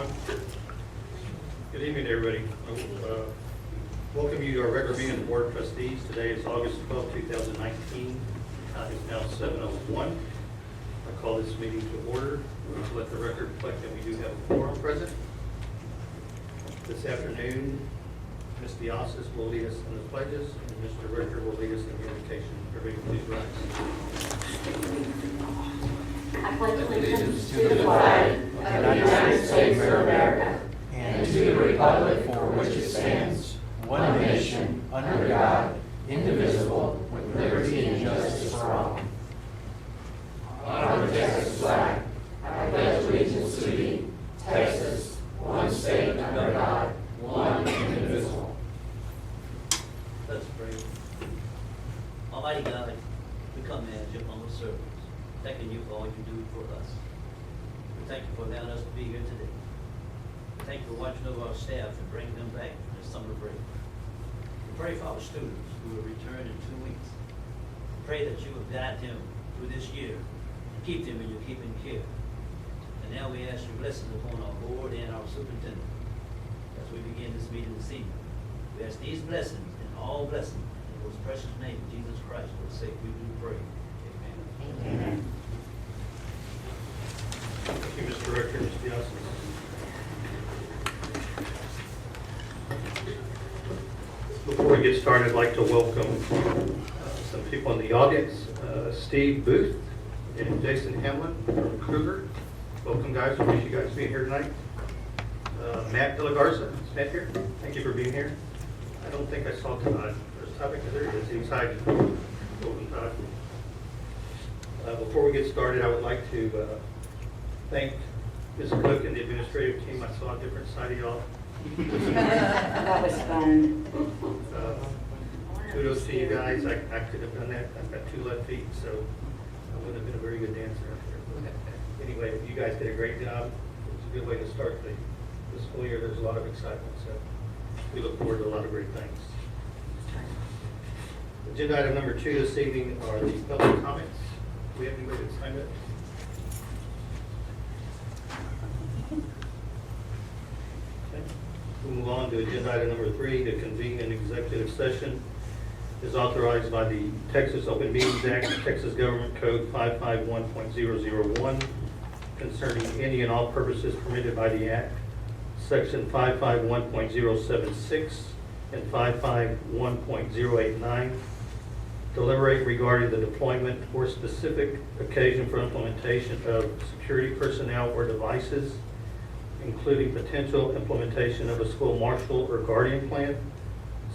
everyone. Good evening, everybody. Welcome you to our regular meeting of the Board of Trustees. Today is August 12, 2019. It's now 7:01. I call this meeting to order. To let the record reflect that we do have a quorum present. This afternoon, Ms. Diasis will lead us in the pledges, and Mr. Ricker will lead us in the invocation. Everybody please rise. I pledge allegiance to the flag of the United States of America and to the republic for which it stands, one nation, under God, indivisible, with liberty and justice for all. Honor the Texas flag. I pledge allegiance to thee, Texas, one state under God, one indivisible. Let's pray. Almighty God, we come as your humble servants, thanking you for all you do for us. We thank you for allowing us to be here today. We thank you for watching over our staff and bringing them back from their summer break. We pray for our students who will return in 2 weeks. We pray that you will guide them through this year and keep them in your keeping care. And now we ask your blessings upon our board and our superintendent as we begin this meeting this evening. We ask these blessings and all blessings in the most precious name of Jesus Christ, for the sake we do pray. Amen. Amen. Thank you, Mr. Ricker, Ms. Diasis. Before we get started, I'd like to welcome some people in the audience. Steve Booth and Jason Hamlin from Kruger. Welcome, guys. We appreciate you guys being here tonight. Matt De La Garza, is Matt here? Thank you for being here. I don't think I saw Todd. There's Todd. There he is. He was hiding. Welcome, Todd. Before we get started, I would like to thank Ms. Cook and the administrative team. I saw a different side of y'all. That was fun. Kudos to you guys. I could have done that. I've got 2 left feet, so I wouldn't have been a very good dancer up there. Anyway, you guys did a great job. It's a good way to start the school year. There's a lot of excitement, so we look forward to a lot of great things. Agenda item number 2 this evening are the public comments. Do we have anybody that's signed up? Okay. We'll move on to agenda item number 3, to convene an executive session is authorized by the Texas Open Meetings Act, Texas Government Code 551.001, concerning any and all purposes permitted by the Act, Section 551.076 and 551.089, deliberate regarding the deployment or specific occasion for implementation of security personnel or devices, including potential implementation of a school marshal or guardian plan,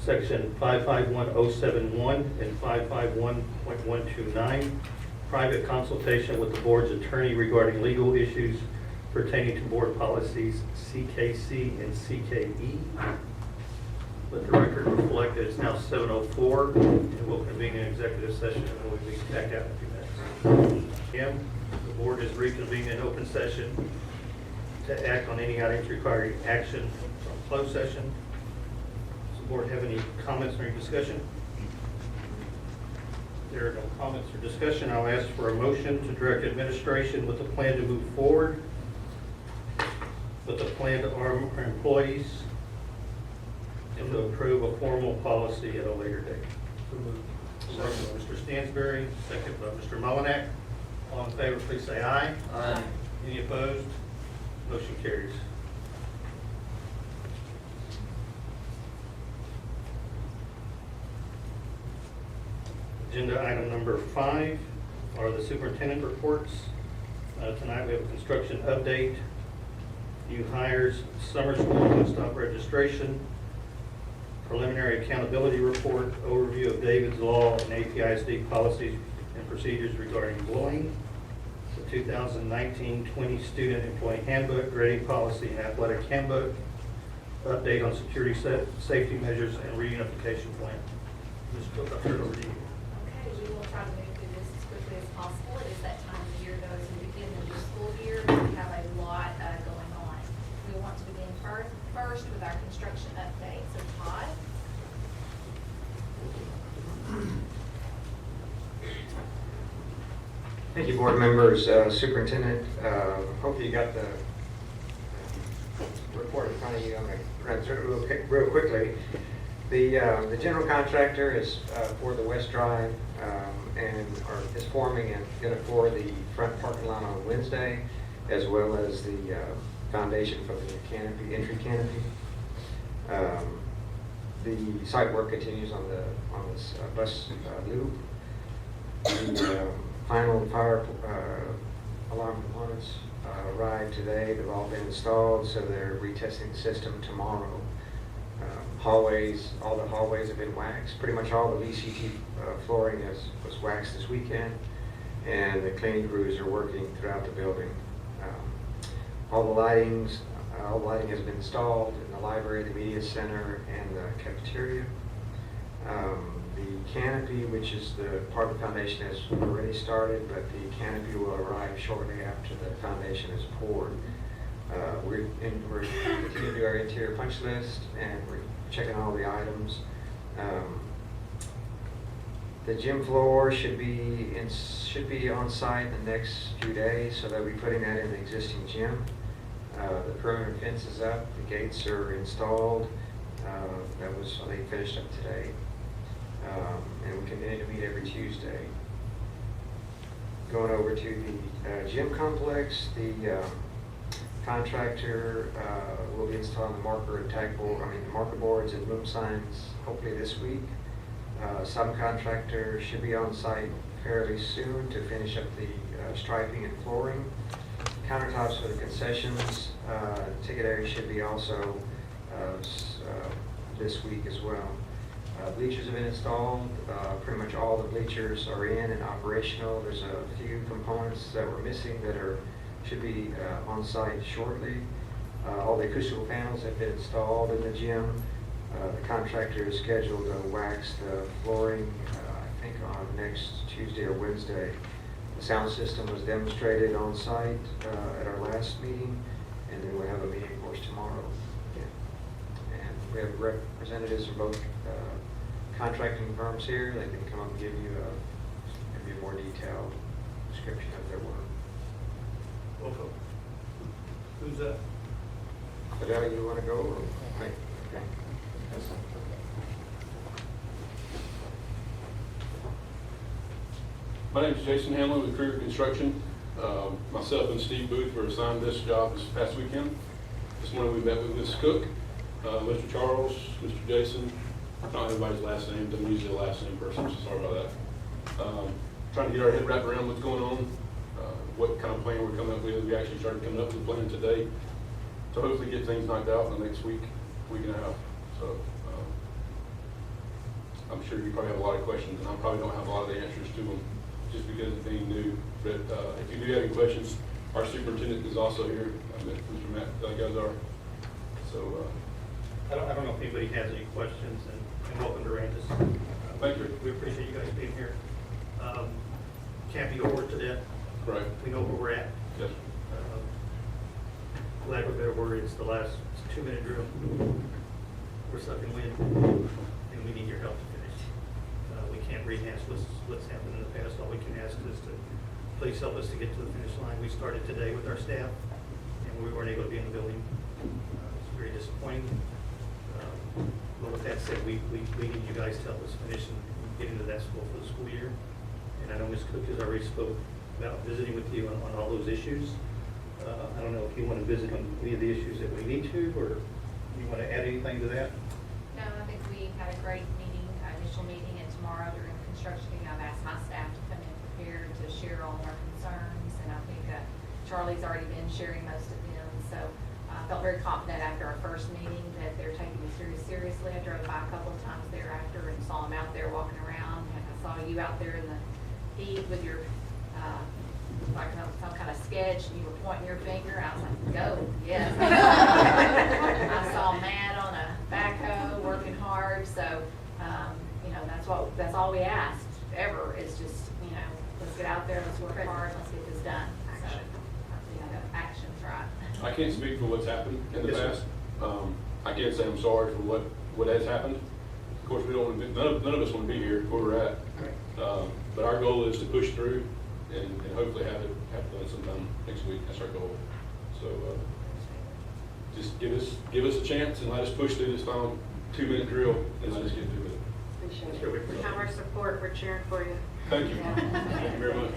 Section 551071 and 551.129, private consultation with the board's attorney regarding legal issues pertaining to board policies CKC and CKE. Let the record reflect that it's now 7:04, and we'll convene an executive session and we'll be back out in a few minutes. Again, the board is reconvening in open session to act on any items requiring action from closed session. Does the board have any comments or any discussion? If there are no comments or discussion, I'll ask for a motion to direct administration with a plan to move forward with a plan to arm our employees and to approve a formal policy at a later date. Motion by Mr. Stansberry, second by Mr. Molinak. All in favor, please say aye. Aye. Any opposed? Motion carries. Agenda item number 5 are the superintendent reports. Tonight we have a construction update, new hires, summer school one-stop registration, preliminary accountability report, overview of David's Law and APISD policies and procedures regarding bullying, the 2019-20 student employee handbook, grading policy and athletic handbook, update on security safety measures and reunification plan. Ms. Cook, I'll turn it over to you. Okay, we will try to move through this as quickly as possible. It is that time of year, though, as we begin the new school year, we have a lot going on. We want to begin first with our construction update. So Todd? Thank you, board members, superintendent. Hopefully you got the report in front of you. I'm going to run through it real quickly. The general contractor is for the West Drive is forming and going to pour the front parking lot on Wednesday, as well as the foundation for the canopy, entry canopy. The site work continues on this bus loop. The final fire alarm components arrived today. They've all been installed, so they're retesting the system tomorrow. Hallways, all the hallways have been waxed. Pretty much all the VCT flooring was waxed this weekend, and the cleaning crews are working throughout the building. All the lighting has been installed in the library, the media center, and the cafeteria. The canopy, which is the part of the foundation, has already started, but the canopy will arrive shortly after the foundation is poured. We're continuing to do our interior punch list, and we're checking all the items. The gym floor should be on site in the next few days, so they'll be putting that in the existing gym. The perimeter fence is up, the gates are installed. That was, I think, finished up today. And we continue to meet every Tuesday. Going over to the gym complex, the contractor will be installing the marker and tag board, the marker boards and boom signs hopefully this week. Subcontractor should be on site fairly soon to finish up the striping and flooring. Countertops for the concessions, ticket area should be also this week as well. Bleachers have been installed. Pretty much all the bleachers are in and operational. There's a few components that were missing that should be on site shortly. All the acoustical panels have been installed in the gym. The contractor is scheduled to wax the flooring, I think on next Tuesday or Wednesday. The sound system was demonstrated on site at our last meeting, and then we'll have a meeting, of course, tomorrow. Yeah. And we have representatives from both contracting firms here. They can come up and give you a more detailed description of their work. Welcome. Who's that? Adele, you want to go? Or? Okay. My name is Jason Hanlon with Kruger Construction. Myself and Steve Booth were assigned this job this past weekend. This morning we met with Ms. Cook, Mr. Charles, Mr. Jason. I don't know everybody's last names. I'm usually a last name person, so sorry about that. Trying to get our head wrapped around what's going on, what kind of plan we're coming up with. We actually started coming up with a plan today to hopefully get things knocked out in the next week and a half. So I'm sure you probably have a lot of questions, and I probably don't have a lot of the answers to them just because of being new. But if you do have any questions, our superintendent is also here, Mr. Matt Gazar. So I don't know if anybody has any questions, and welcome to Randus. Thank you. We appreciate you guys being here. Can't be over to that. Right. We know where we're at. Yes. Lack of a better word, it's the last 2-minute drill. We're sucking wind, and we need your help to finish. We can't rehash what's happened in the past. All we can ask is to please help us to get to the finish line. We started today with our staff, and we weren't able to be in the building. It's very disappointing. But with that said, we need you guys to help us finish and get into that school for the school year. And I know Ms. Cook has already spoke about visiting with you on all those issues. I don't know if you want to visit on any of the issues that we need to, or you want to add anything to that? No, I think we had a great meeting, initial meeting, and tomorrow during the construction meeting, I've asked my staff to come in prepared to share all our concerns, and I think Charlie's already been sharing most of them, so I felt very confident after our first meeting that they're taking this very seriously. I drove by a couple of times thereafter and saw them out there walking around, and I saw you out there in the heat with your like some kind of sketch, and you were pointing your finger. I was like, go, yes. I saw Matt on a backhoe working hard, so that's all we asked ever is just let's get out there, let's work hard, let's get this done. So action's right. I can't speak for what's happened in the Yes, sir. past. I can't say I'm sorry for what has happened. Of course, we don't want to none of us want to be here where we're at. But our goal is to push through and hopefully have it done sometime next week. That's our goal. So just give us a chance and let us push through this final 2-minute drill and let us get through it. Appreciate it. We have our support. We're cheering for you. Thank you. Thank you very much.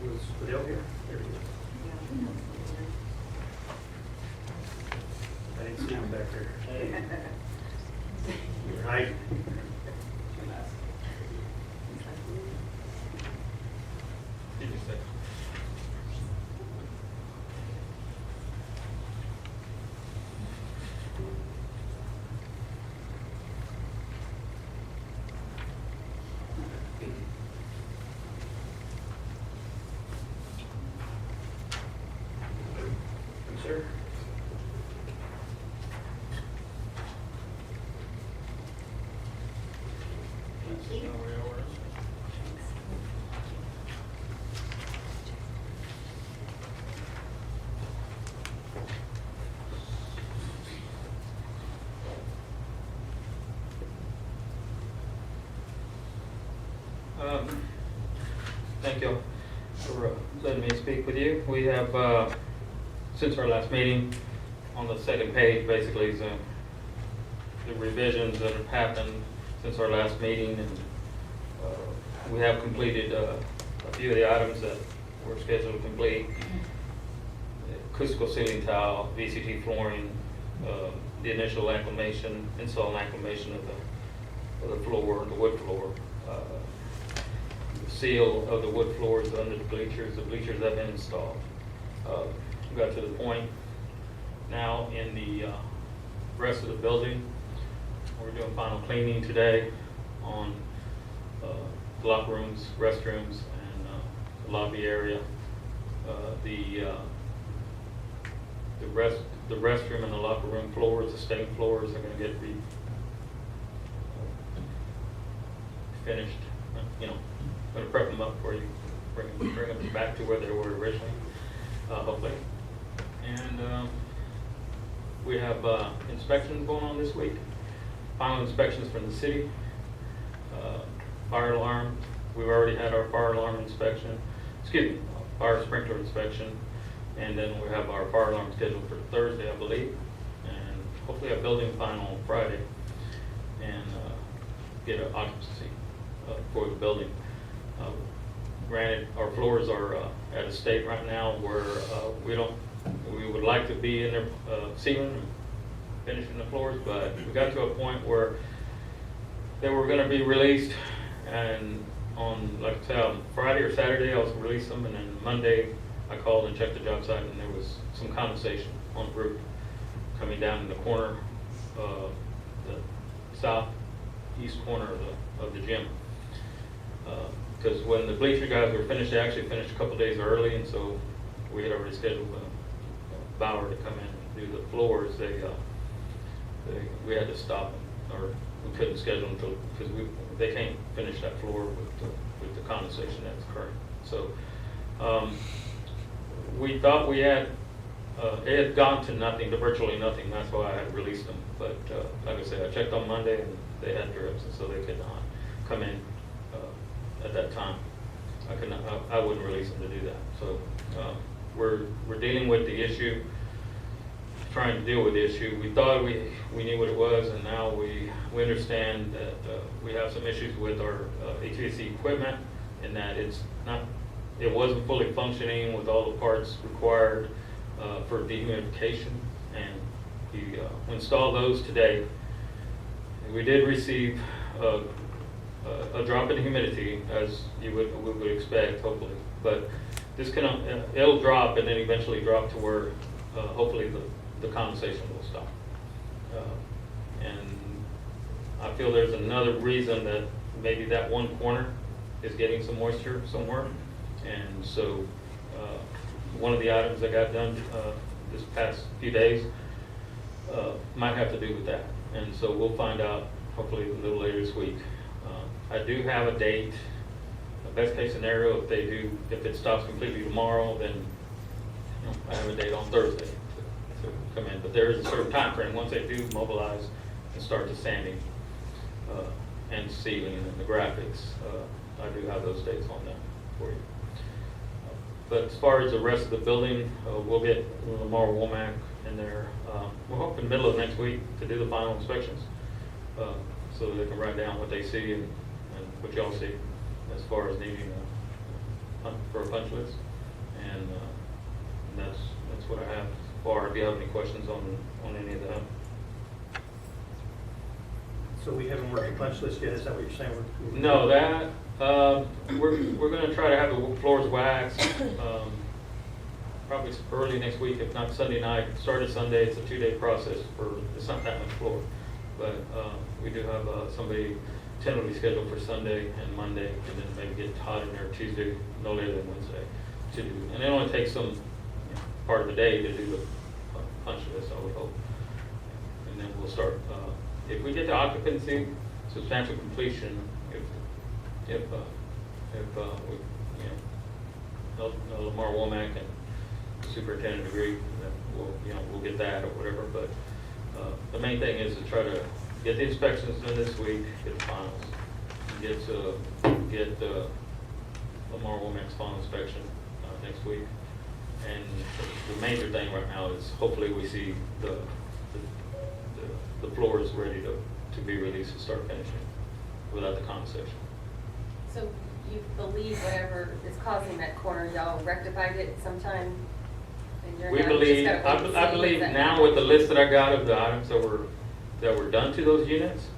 Was Fidel here? There he is. I didn't see him back there. You were hiding. Give me a second. Sir? Thank you for letting me speak with you. We have, since our last meeting, on the second page, basically, is the revisions that have happened since our last meeting, and we have completed a few of the items that were scheduled to complete. Acoustical ceiling tile, VCT flooring, the initial acclimation, install and acclimation of the floor, the wood floor. Seal of the wood floors under the bleachers have been installed. We got to the point now in the rest of the building. We're doing final cleaning today on the locker rooms, restrooms, and the lobby area. The restroom and the locker room floors, the stained floors, are going to get finished. Going to prep them up for you, bring them back to where they were originally, hopefully. And we have inspections going on this week. Final inspections from the city. Fire alarm. We've already had our fire alarm inspection. Excuse me, fire sprinkler inspection. And then we have our fire alarm scheduled for Thursday, I believe. And hopefully a building final on Friday. And get an occupancy for the building. Granted, our floors are at a state right now where we would like to be in there sealing and finishing the floors, but we got to a point where they were going to be released, and on, like I said, on Friday or Saturday I was going to release them, and then Monday I called and checked the job site, and there was some condensation on the roof coming down in the corner, the southeast corner of the gym. Because when the bleacher guys were finished, they actually finished a couple days early, and so we had already scheduled Bauer to come in and do the floors. We had to stop them, or we couldn't schedule them until, because they can't finish that floor with the condensation that's occurring. So we thought it had gone to nothing, to virtually nothing. That's why I had released them. But like I said, I checked on Monday, and they had drips, and so they could not come in at that time. I wouldn't release them to do that. So we're dealing with the issue, trying to deal with the issue. We thought we knew what it was, and now we understand that we have some issues with our HVAC equipment, and that it wasn't fully functioning with all the parts required for dehumidification, and we installed those today. We did receive a drop in humidity, as we would expect, hopefully. But this it'll drop and then eventually drop to where hopefully the condensation will stop. And I feel there's another reason that maybe that one corner is getting some moisture somewhere. And so one of the items that got done this past few days might have to do with that. And so we'll find out hopefully a little later this week. I do have a date, a best case scenario, if it stops completely tomorrow, then I have a date on Thursday to come in. But there is a certain time frame once they do mobilize and start the sanding and sealing and the graphics. I do have those dates on there for you. But as far as the rest of the building, we'll get Lamar Womack in there. We're hoping middle of next week to do the final inspections, so they can write down what they see and what y'all see as far as needing for a punch list. And that's what I have so far. If you have any questions on any of that. So we haven't worked the punch list yet, is that what you're saying? No, that, we're gonna try to have the floors waxed, probably early next week, if not Sunday night. Started Sunday, it's a 2-day process it's not that much floor. But, we do have, somebody tentatively scheduled for Sunday and Monday, and then maybe get Todd in there Tuesday, no later than Wednesday to do. And it only takes some, part of the day to do the punch list, I would hope. And then we'll start, if we get to occupancy, substantial completion, if we, Lamar Womack and superintendent agree, then we'll get that or whatever. But the main thing is to try to get the inspections done this week, get the finals, get Lamar Womack's final inspection next week. And the major thing right now is hopefully we see the floors ready to be released and start finishing without the condensation. So you believe whatever is causing that corner, y'all rectified it sometime? And you're We now just believe, gotta wait and I see, believe is that- now with the list that I got of the items that were done to those units,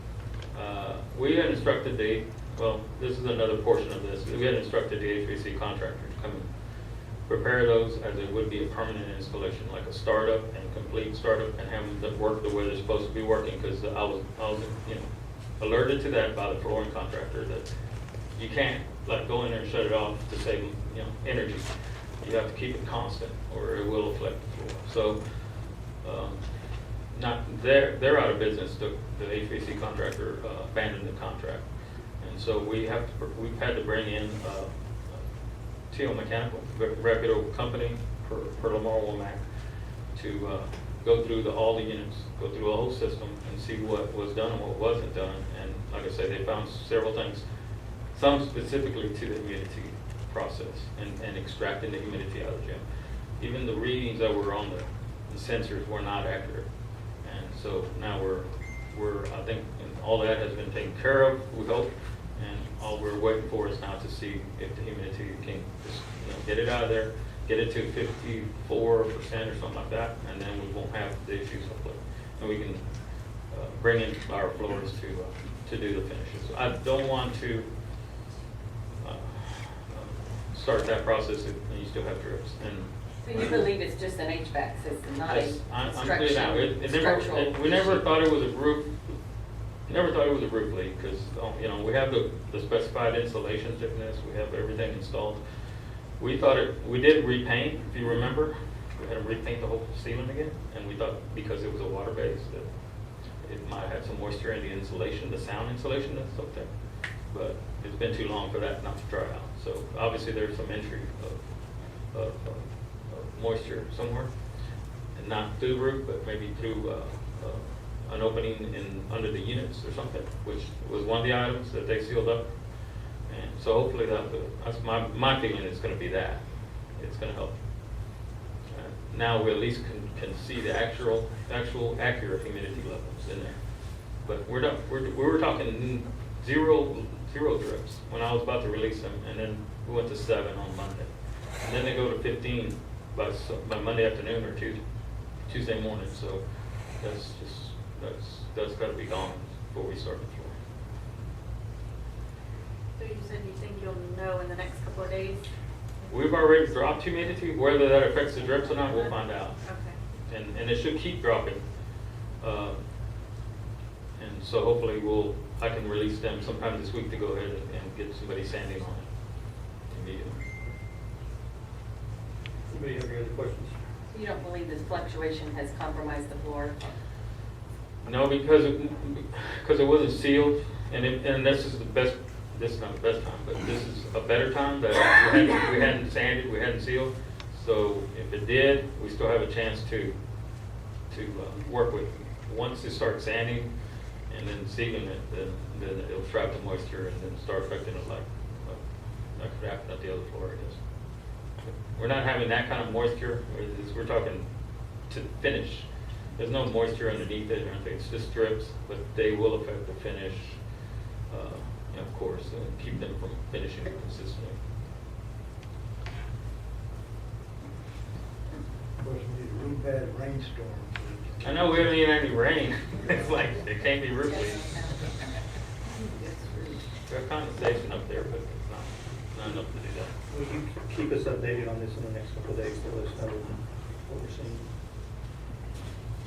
we had instructed this is another portion of this. We had instructed the HVAC contractor to come and prepare those as it would be a permanent installation, like a startup and complete startup, and have them work the way they're supposed to be working. Because I was alerted to that by the flooring contractor that you can't like go in there and shut it off to save energy. You have to keep it constant, or it will affect the floor. So, they're out of business. The HVAC contractor abandoned the contract, and so we've had to bring in Teal Mechanical, reputable company for Lamar Womack, to go through all the units, go through the whole system, and see what was done and what wasn't done. And like I said, they found several things, some specifically to the humidity process and extracting the humidity out of the gym. Even the readings that were on the sensors were not accurate. And so now I think all that has been taken care of, we hope. And all we're waiting for is now to see if the humidity can just get it out of there, get it to 54% or something like that, and then we won't have the issues hopefully. And we can bring in our floors to do the finishes. I don't want to start that process if you still have drips. And So you believe it's just an HVAC system, not a yes, I'm structural? clear now. We never thought it was a roof. Never thought it was a roof leak because we have the specified insulation thickness. We have everything installed. We thought we did repaint, if you remember. We had to repaint the whole ceiling again, and we thought because it was a water base that it might have some moisture in the insulation, the sound insulation that's up there. But it's been too long for that not to dry out. So obviously there's some entry of moisture somewhere, and not through the roof, but maybe through an opening under the units or something, which was one of the items that they sealed up. And so hopefully that's my feeling is going to be that. It's going to help. Now we at least can see the actual accurate humidity levels in there. But we were talking zero drips when I was about to release them, and then we went to 7 on Monday. And then they go to 15 by Monday afternoon or Tuesday morning. So that's got to be gone before we start the floor. So you said you think you'll know in the next couple of days? We've already dropped humidity. Whether that affects the drips or not, we'll find out. Okay. And it should keep dropping. And so hopefully I can release them sometime this week to go ahead and get somebody sanding on it immediately. Anybody have any other questions? So you don't believe this fluctuation has compromised the floor? No, because it wasn't sealed, and this is the best. This is not the best time, but this is a better time that we hadn't sanded, we hadn't sealed. So if it did, we still have a chance to work with. Once it starts sanding and then sealing it, then it'll trap the moisture and then start affecting it like could happen at the other floor, I guess. we're not having that kind of moisture. We're talking to finish. There's no moisture underneath it or anything. It's just strips, but they will affect the finish, of course, and keep them from finishing consistently. Of course, we need a real bad rainstorm. I know we haven't even had any rain. It's like, it can't be roof leaks. There's condensation up there, but it's not enough to do that. Will you keep us updated on this in the next couple of days to let us know what we're seeing?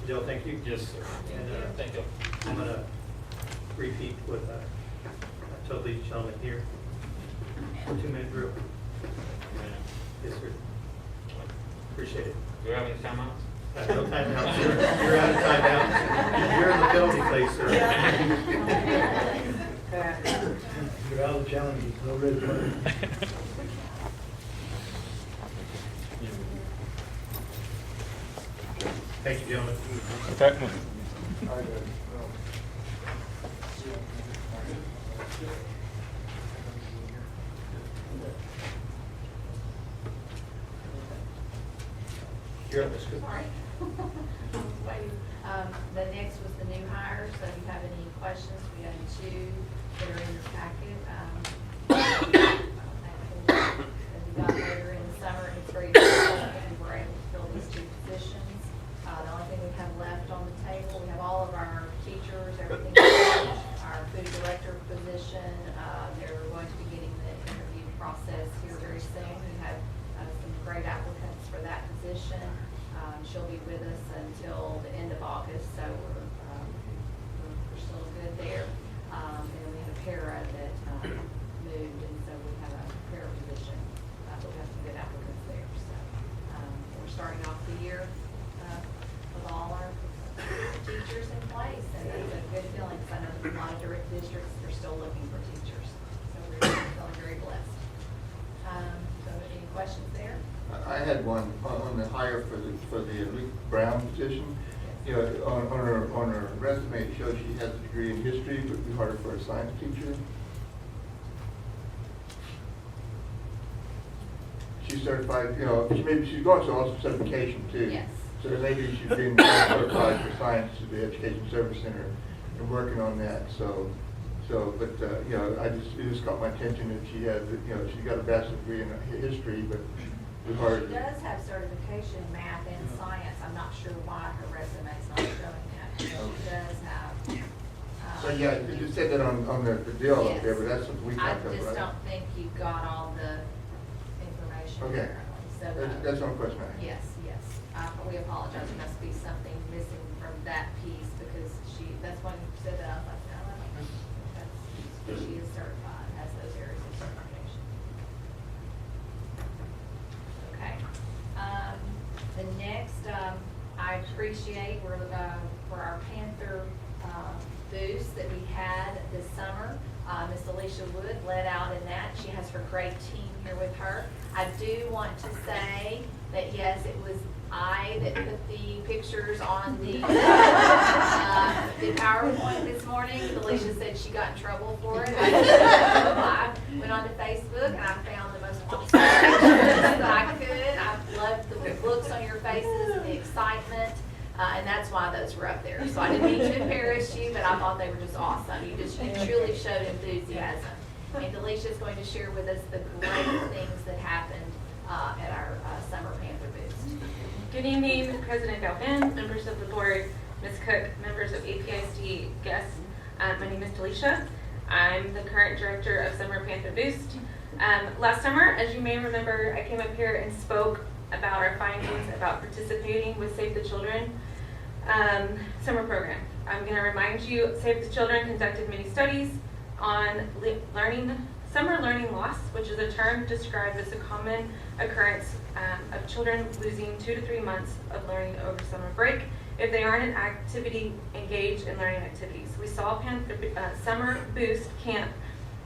Joe, thank you. Yes, sir. And Thank you. I'm going to repeat what I told these gentlemen here. 2-minute drill. Yes, sir. Appreciate it. Do we have any timeouts? No timeouts. You're out of timeouts. You're in the penalty phase, sir. You're out of challenges, no red flag. Thank you, gentlemen. You're up, Ms. Cook. Sorry. Waiting. The next was the new hires, so if you have any questions, we have 2 that are in your packet. As we got later in the summer, it's very difficult, and we were able to fill these 2 positions. The only thing we have left on the table, we have all of our teachers, everything, our food director position. They're going to be getting the interview process here very soon. We have some great applicants for that position. She'll be with us until the end of August, so we're still good there. And then we had a para that moved, and so we have a para position, but we have some good applicants there. So we're starting off the year with all our teachers in place, and that's a good feeling because I know there's a lot of direct districts that are still looking for teachers. So we're feeling very blessed. So any questions there? I had one on the hire for the Luke Brown position. You know, on her resume, it shows she has a degree in history, but it'd be harder for a science teacher. She's certified, you know, she's going through also certification too. Yes. So maybe she's been certified for science at the Education Service Center and working on that. But you know, it just caught my attention that she had, you know, she got a bachelor's degree in history, but She does have certification in math and science. I'm not sure why her resume's not showing that. She does have. So yeah, you just said that on the deal up there, Yes. but that's something we I talked about, just right? don't think you got all the information Okay. apparently. So That's one question I have. Yes, yes. We apologize. There must be something missing from that piece because that's why you said that. I was like, no, I don't think that's, she is certified, has those areas of certification. Okay. The next, I appreciate, for our Panther booths that we had this summer. Miss Alicia Wood led out in that. She has her great team here with her. I do want to say that yes, it was I that put the pictures on the PowerPoint this morning. Alicia said she got in trouble for it. I went onto Facebook and I found the most awesome pictures that I could. I loved the looks on your faces and the excitement. And that's why those were up there. So I didn't mean to embarrass you, but I thought they were just awesome. You truly showed enthusiasm. And Alicia is going to share with us the great things that happened at our Summer Panther Boost. Good evening, President Galvin, members of the board, Ms. Cook, members of APISD guests. My name is Delisha. I'm the current director of Summer Panther Boost. Last summer, as you may remember, I came up here and spoke about our findings about participating with Save the Children summer program. I'm going to remind you, Save the Children conducted many studies on summer learning loss, which is a term described as a common occurrence of children losing 2 to 3 months of learning over summer break if they aren't engaged in learning activities. We saw Summer Boost Camp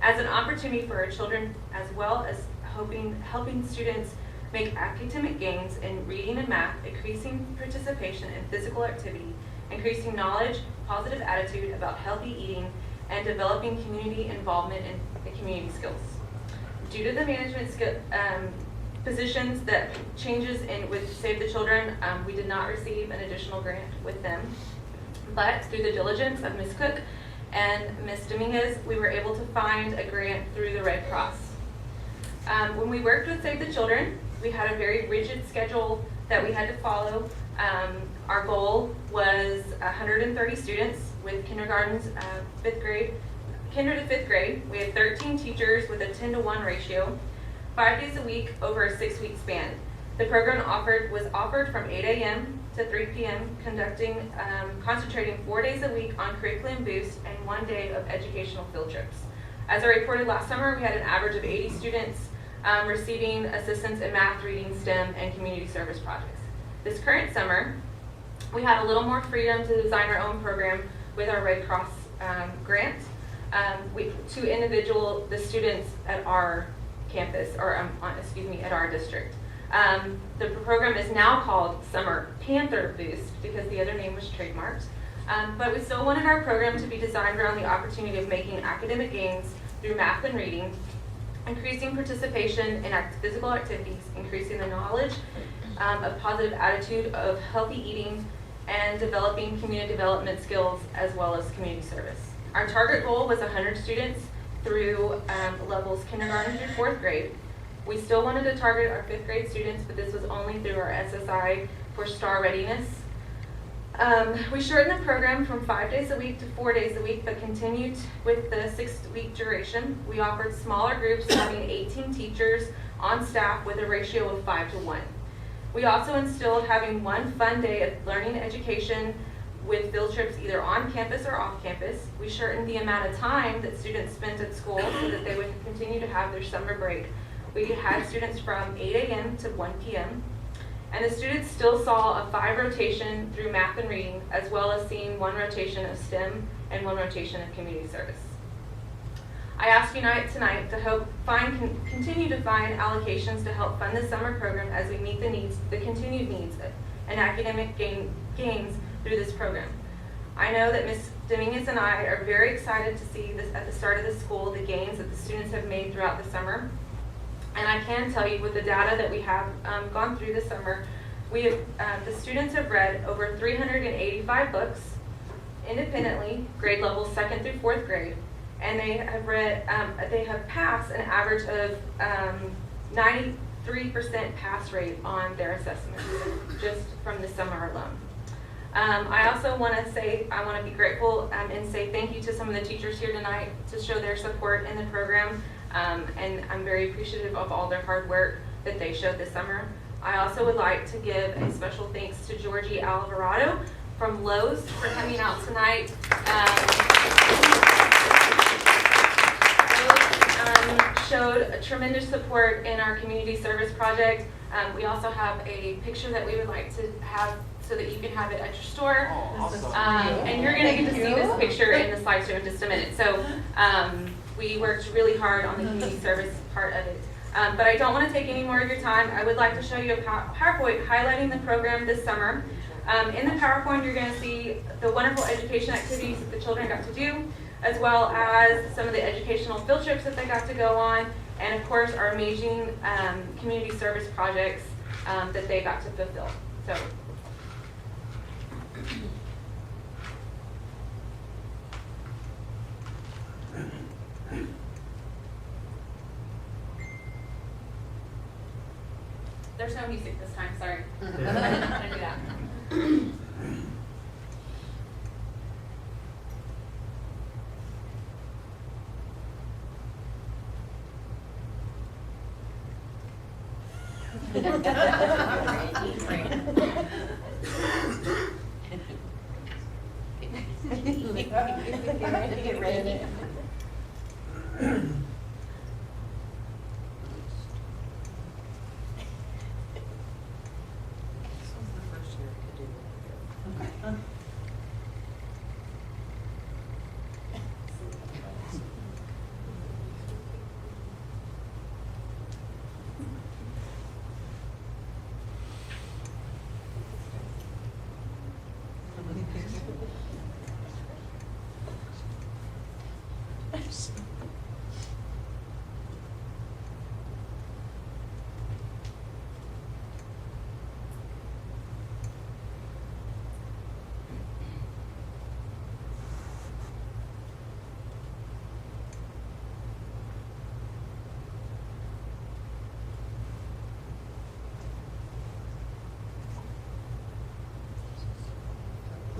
as an opportunity for our children, as well as helping students make academic gains in reading and math, increasing participation in physical activity, increasing knowledge, positive attitude about healthy eating, and developing community involvement and community skills. Due to the management positions that changes in with Save the Children, we did not receive an additional grant with them. But through the diligence of Ms. Cook and Ms. Dominguez, we were able to find a grant through the Red Cross. When we worked with Save the Children, we had a very rigid schedule that we had to follow. Our goal was 130 students with kindergartens, kinder to fifth grade. We had 13 teachers with a 10-to-1 ratio, 5 days a week over a 6-week span. The program was offered from 8 a.m. to 3 p.m., concentrating 4 days a week on curriculum boost and 1 day of educational field trips. As I reported last summer, we had an average of 80 students receiving assistance in math, reading, STEM, and community service projects. This current summer, we had a little more freedom to design our own program with our Red Cross grant to the students at our campus, or at our district. The program is now called Summer Panther Boost because the other name was trademarked. But we still wanted our program to be designed around the opportunity of making academic gains through math and reading, increasing participation in physical activities, increasing the knowledge of positive attitude of healthy eating, and developing community development skills as well as community service. Our target goal was 100 students through levels kindergarten through 4th grade. We still wanted to target our 5th grade students, but this was only through our SSI for STAR readiness. We shortened the program from 5 days a week to 4 days a week, but continued with the 6-week duration. We offered smaller groups having 18 teachers on staff with a ratio of 5-to-1. We also instilled having one fun day of learning education with field trips either on campus or off campus. We shortened the amount of time that students spent at school so that they would continue to have their summer break. We had students from 8 a.m. to 1 p.m. And the students still saw a 5 rotation through math and reading, as well as seeing 1 rotation of STEM and 1 rotation of community service. I ask you tonight to continue to find allocations to help fund the summer program as we meet the continued needs and academic gains through this program. I know that Ms. Dominguez and I are very excited to see this at the start of the school, the gains that the students have made throughout the summer. And I can tell you with the data that we have gone through this summer, the students have read over 385 books independently, grade levels 2nd through 4th grade, and they have passed an average of 93% pass rate on their assessments just from the summer alone. I also want to be grateful and say thank you to some of the teachers here tonight to show their support in the program. And I'm very appreciative of all their hard work that they showed this summer. I also would like to give a special thanks to Georgie Alvarado from Lowe's for coming out tonight. Showed a tremendous support in our community service project. We also have a picture that we would like to have so that you can have it at your store. And you're going to get to see this picture in the slideshow in just a minute. So we worked really hard on the community service part of it. But I don't want to take any more of your time. I would like to show you a PowerPoint highlighting the program this summer. In the PowerPoint, you're going to see the wonderful education activities that the children got to do, as well as some of the educational field trips that they got to go on, and of course our amazing community service projects that they got to fulfill. So. There's no music this time, sorry. I'm gonna do that. Get ready.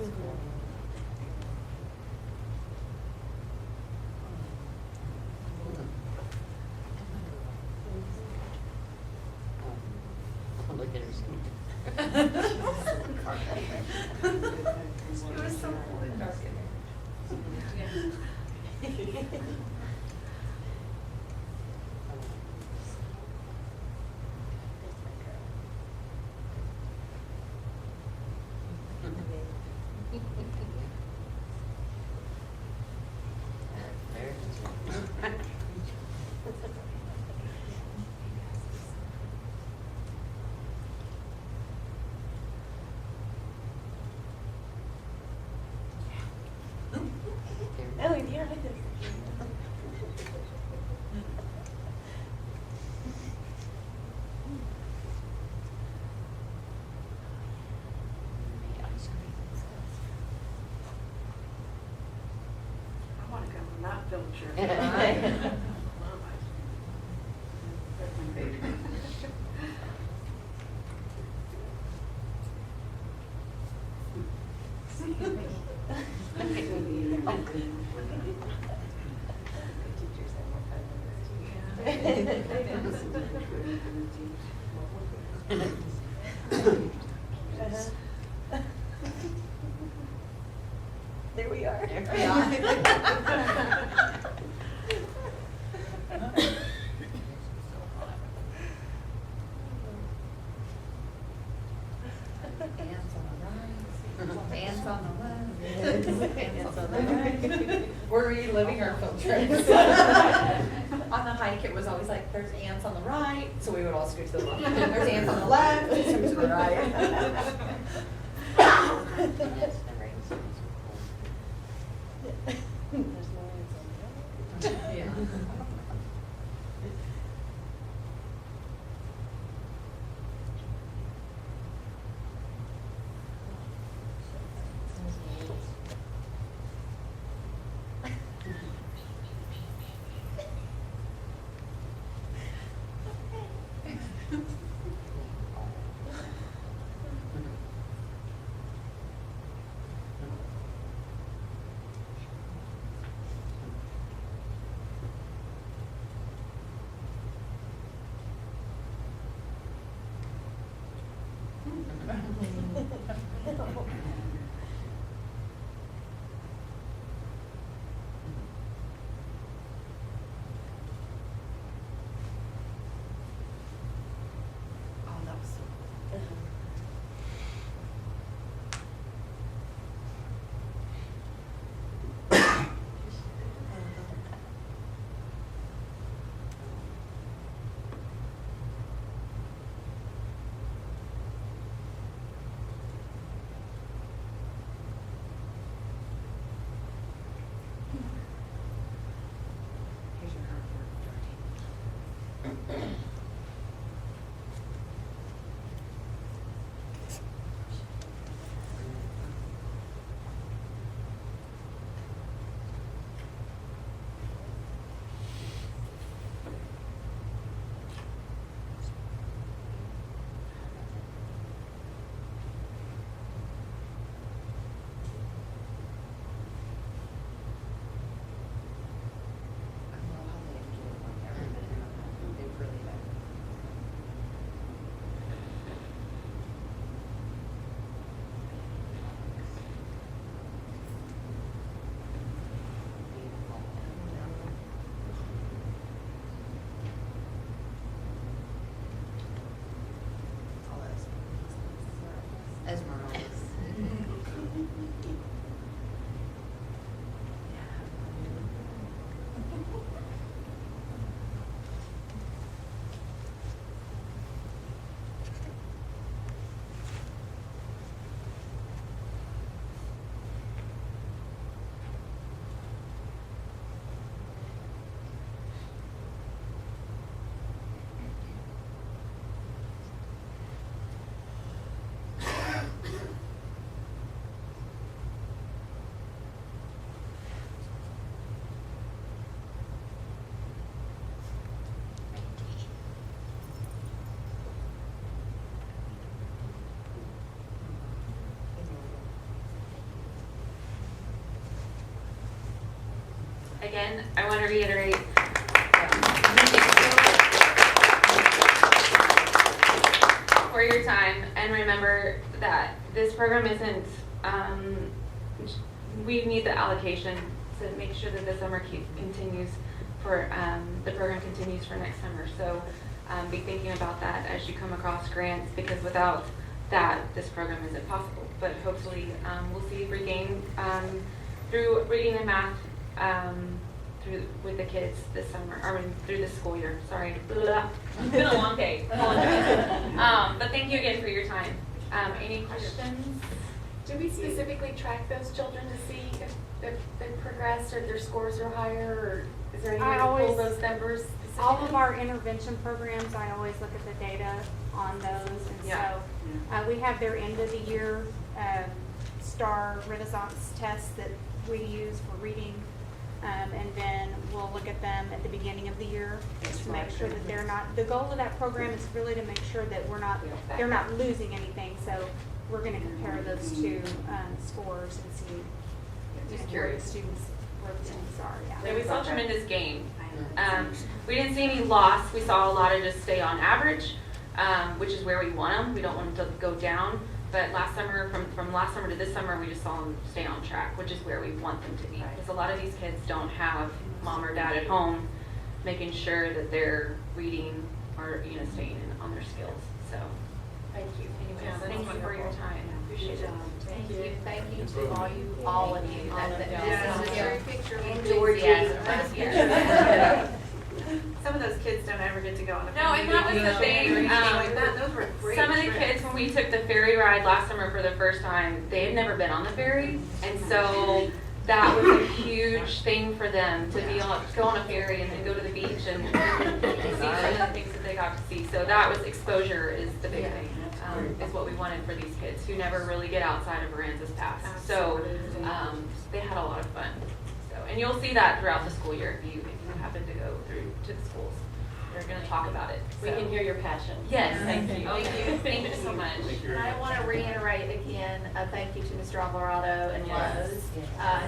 Look at her. It was so cool and dark in there. Oh, yeah. I want to come on that film trip. There we are. There we are. Ants on the left. Ants on the right. We're reliving our field trips. On the hike, it was always like, there's ants on the right, so we would all scoot to the left. There's ants on the left, scoot to the right. Yeah. Oh, that was so cool. Again, I want to reiterate. For your time, and remember that this program isn't, we need the allocation to make sure that the summer continues for, the program continues for next summer. So be thinking about that as you come across grants, because without that, this program isn't possible. But hopefully, we'll see regain through reading and math through with the kids this summer, through this school year. Sorry, it's been a long day. But thank you again for your time. Any questions? Do we specifically track those children to see if they've progressed or if their scores are higher, or is there any way to pull those numbers? All of our intervention programs, I always look at the data on those, and Yeah. so we have their end of the year STAR Renaissance tests that we use for reading, and then we'll look at them at the beginning of the year to make sure that they're not. The goal of that program is really to make sure that they're not losing anything. So we're going to compare those two scores and see where the students are. Yeah, we saw tremendous gain. We didn't see any loss. We saw a lot of just stay on average, which is where we want them. We don't want them to go down. But last summer, from last summer to this summer, we just saw them stay on track, which is where we want them to be. Because a lot of these kids don't have mom or dad at home making sure that they're reading or staying on their skills. So Thank you. anyways, thank you for your time. Appreciate it. Thank you. Thank you to all of you. This is a true picture of Georgie. enthusiasm right here. Some of those kids don't ever get to go on a No, and that was the thing. Those were great. Some of the trips. kids, when we took the ferry ride last summer for the first time, they had never been on the ferry, and so that was a huge thing for them to go on a ferry and then go to the beach and see some of the things that they got to see. So that was exposure is the big thing, is what we wanted for these kids who never really get outside of Aransas Pass. So they had a lot of fun. So, and you'll see that throughout the school year if you happen to go through to the schools. They're going to talk about it. We can hear your passion. Yes, thank you. Thank you so much. And I want to reiterate again, a thank you to Mr. Alvarado and Lowe's.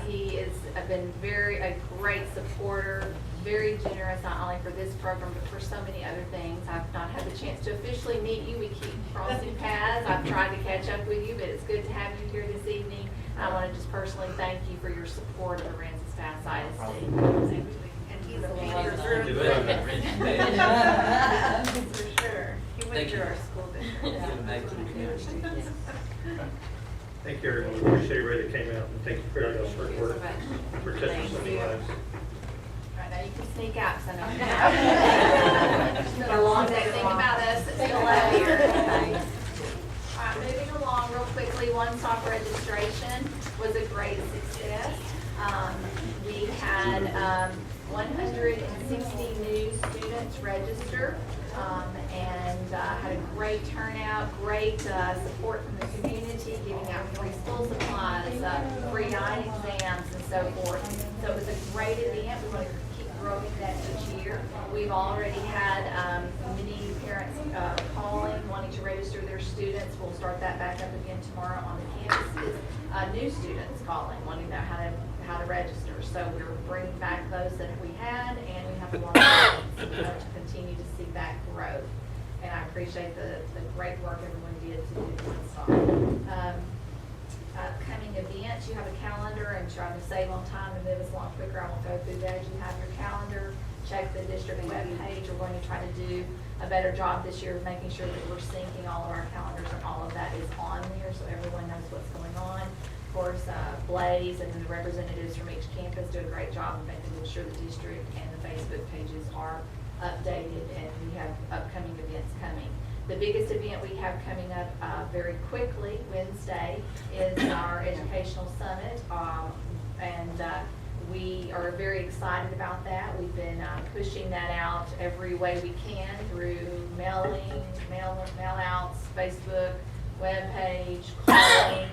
He has been a great supporter, very generous, not only for this program, but for so many other things. I've not had the chance to officially meet you. We keep crossing paths. I've tried to catch up with you, but it's good to have you here this evening. I want to just personally thank you for your support of Aransas Pass ISD. And he's a leader. For sure. He went Thank through you. our school district. Giving back to the community. Thank you, everyone. We appreciate everybody that came out, and thank you for all y'all's hard work, for touching so many lives. Right now, you can sneak out, so no. It's been a long day. Think about us, it's still out here. All right, moving along real quickly, one-stop registration was a great success. We had 160 new students register, and had a great turnout, great support from the community, giving out free school supplies, free night exams, and so forth. So it was a great event. We want to keep growing that each year. We've already had many parents calling, wanting to register their students. We'll start that back up again tomorrow on the campuses. New students calling, wanting to know how to register. So we're bringing back those that we had, and we have a lot of plans to continue to see that growth. And I appreciate the great work everyone did to do one stop. Upcoming events, you have a calendar, and trying to save on time and move us along quicker. I won't go through that. You have your calendar. Check the district webpage. We're going to try to do a better job this year of making sure that we're syncing all of our calendars, and all of that is on there so everyone knows what's going on. Of course, Blaze and then the representatives from each campus do a great job of making sure the district and the Facebook pages are updated, and we have upcoming events coming. The biggest event we have coming up very quickly, Wednesday, is our Educational Summit, and we are very excited about that. We've been pushing that out every way we can through mail-outs, Facebook, webpage, calling,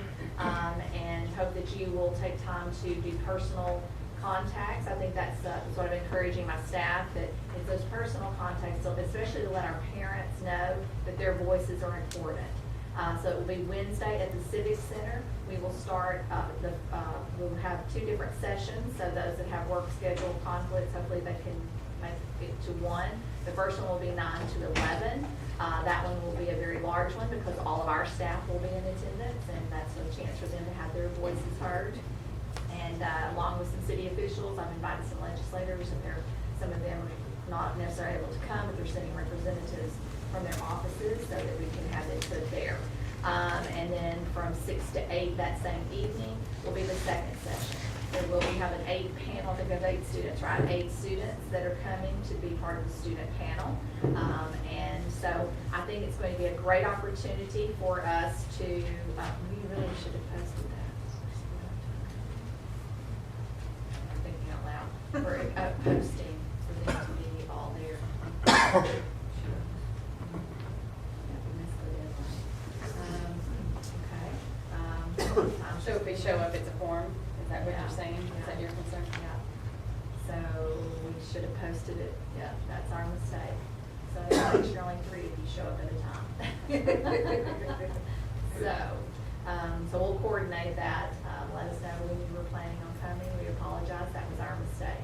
and hope that you will take time to do personal contacts. I think that's sort of encouraging my staff, that it's those personal contacts, so especially to let our parents know that their voices are important. So it will be Wednesday at the Civic Center. We will start, we'll have 2 different sessions, so those that have work schedule conflicts, hopefully they can make it to 1. The first one will be 9 to 11. That one will be a very large one because all of our staff will be in attendance, and that's a chance for them to have their voices heard. And along with some city officials, I've invited some legislators, and some of them are not necessarily able to come, but they're sending representatives from their offices so that we can have input there. And then from 6 to 8 that same evening will be the second session. We have an 8 panel, I think we have 8 students, right? 8 students that are coming to be part of the student panel. And so I think it's going to be a great opportunity for us to, we really should have posted that. I'm thinking out loud, for posting for them to be all there. So if we show up, it's a form? Is that what you're saying? Is that your concern? Yeah. So we should have posted it. Yeah, that's our mistake. So that makes you only 3 if you show up at a time. So we'll coordinate that. Let us know when you were planning on coming. We apologize. That was our mistake.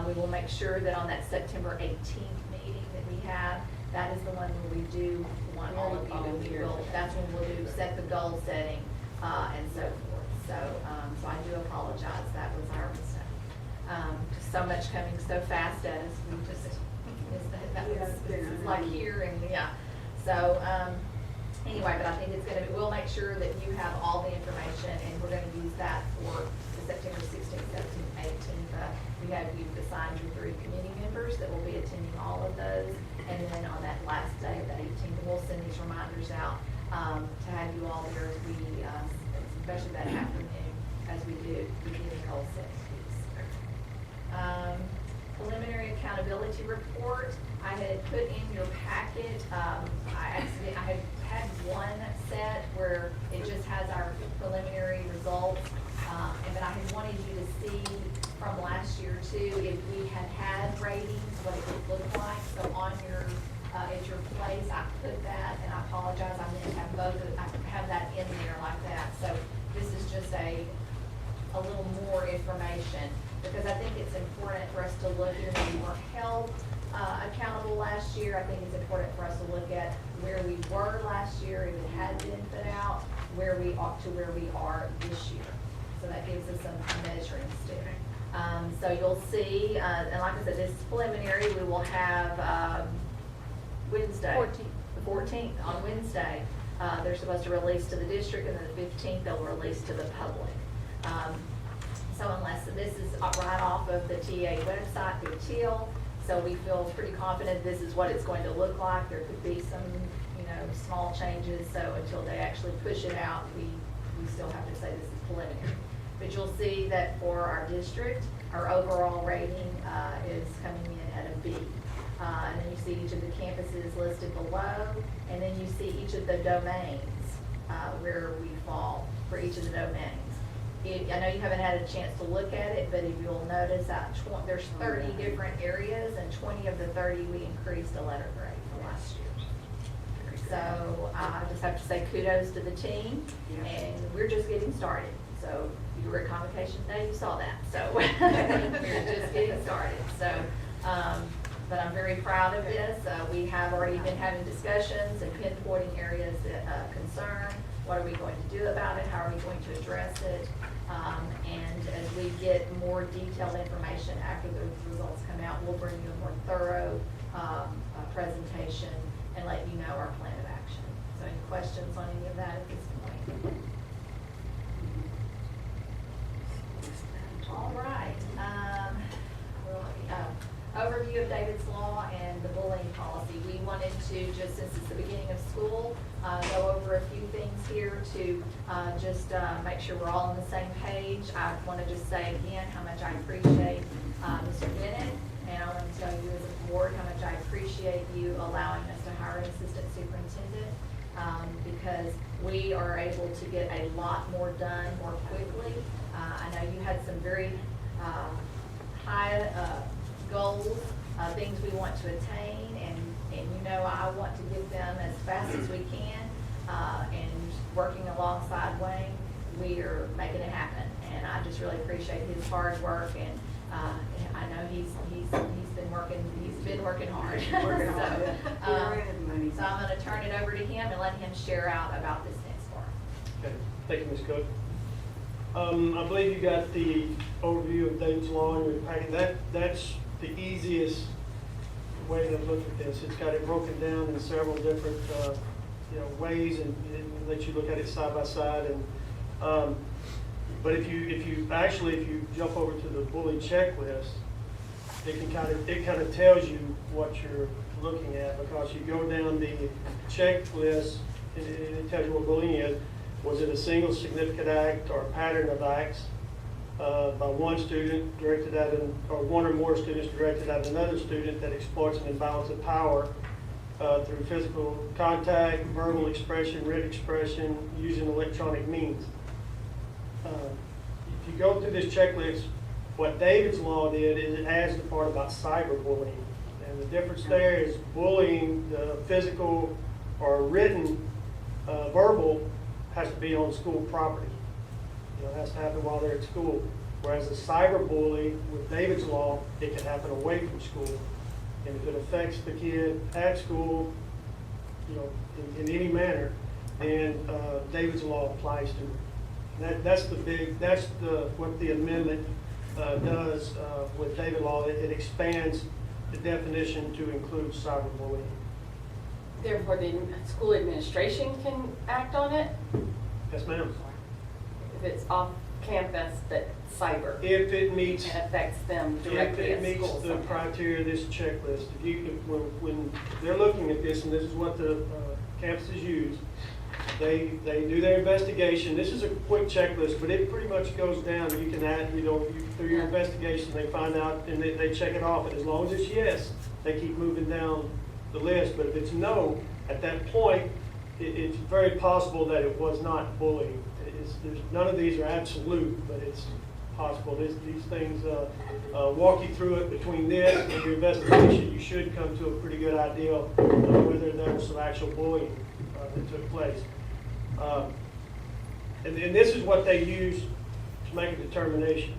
We will make sure that on that September 18th meeting that we have, that is the one where we do want all of you. That's when we'll do set the goal setting and so forth. So I do apologize. That was our mistake. So much coming so fast at us. We just missed that. This is like here and yeah. So anyway, but I think it's going to. We'll make sure that you have all the information, and we're going to use that for the September 16th, 17th, 18th. You've assigned your 3 committee members that will be attending all of those, and then on that last day of the 18th, we'll send these reminders out to have you all there as we, especially that afternoon, as we do beginning goal setting piece. Preliminary accountability report. I had put in your packet. I had one set where it just has our preliminary results, but I had wanted you to see from last year too, if we had ratings, what it would look like. So on your at your place, I put that, and I apologize, I didn't have both. I have that in there like that. So this is just a little more information, because I think it's important for us to look, even though we weren't held accountable last year, I think it's important for us to look at where we were last year, if it had been put out, where we ought to where we are this year. So that gives us some measuring stick. So you'll see, and like I said, this is preliminary. We will have Wednesday. 14th on Wednesday. They're supposed to release to the district, and then the 15th they'll release to the public. So unless, this is right off of the TA website through TEAL, so we feel pretty confident this is what it's going to look like. There could be some, small changes, so until they actually push it out, we still have to say this is preliminary. But you'll see that for our district, our overall rating is coming in at a B. And then you see each of the campuses listed below, and then you see each of the domains where we fall for each of the domains. I know you haven't had a chance to look at it, but if you'll notice that there's 30 different areas, and 20 of the 30 we increased a letter grade from last year. So I just have to say kudos to the team, and we're just getting started. So you were at Convocation Day, you saw that. So we're just getting started. So, but I'm very proud of this. We have already been having discussions and pinpointing areas that concern. What are we going to do about it? How are we going to address it? And as we get more detailed information after the results come out, we'll bring you a more thorough presentation and let you know our plan of action. So any questions on any of that at this point? All right. Overview of David's Law and the bullying policy. We wanted to, just since it's the beginning of school, go over a few things here to just make sure we're all on the same page. I want to just say again how much I appreciate Mr. Bennett, and I want to tell you as a board how much I appreciate you allowing us to hire an assistant superintendent, because we are able to get a lot more done more quickly. I know you had some very high goals, things we want to attain, and I want to get them as fast as we can. and working alongside Wayne, we are making it happen. And I just really appreciate his hard work, and I know he's been working hard. Working hard, So, yeah. so I'm gonna turn it over to him and let him share out about this next part. Okay, thank you, Ms. Cook. I believe you got the overview of David's Law in your packet. That's the easiest way to look at this. It's got it broken down in several different, ways, and it lets you look at it side by side. And but if you jump over to the bully checklist, it kind of tells you what you're looking at, because you go down the checklist and it tells you what bullying is. Was it a single significant act or a pattern of acts by one student directed at or one or more students directed at another student that exploits an imbalance of power through physical contact, verbal expression, written expression, using electronic means? If you go through this checklist, what David's Law did is it adds the part about cyberbullying. And the difference there is bullying, the physical or written, verbal, has to be on school property. It has to happen while they're at school. Whereas a cyberbully, with David's Law, it can happen away from school. And if it affects the kid at school, in any manner, then David's Law applies to it. That's what the amendment does with David Law. It expands the definition to include cyberbullying. Therefore, the school administration can act on it Yes, ma'am. if it's off campus, but cyber. If it meets, It affects them if directly it at meets school. the somehow. criteria of this checklist, when they're looking at this, and this is what the campuses use, they do their investigation. This is a quick checklist, but it pretty much goes down. You can add, through your investigation, they find out and they check it off. And as long as it's yes, they keep moving down the list. But if it's no, at that point, it's very possible that it was not bullying. None of these are absolute, but it's possible. These things walk you through it. Between this and your investigation, you should come to a pretty good idea of whether there was some actual bullying that took place. And this is what they use to make a determination.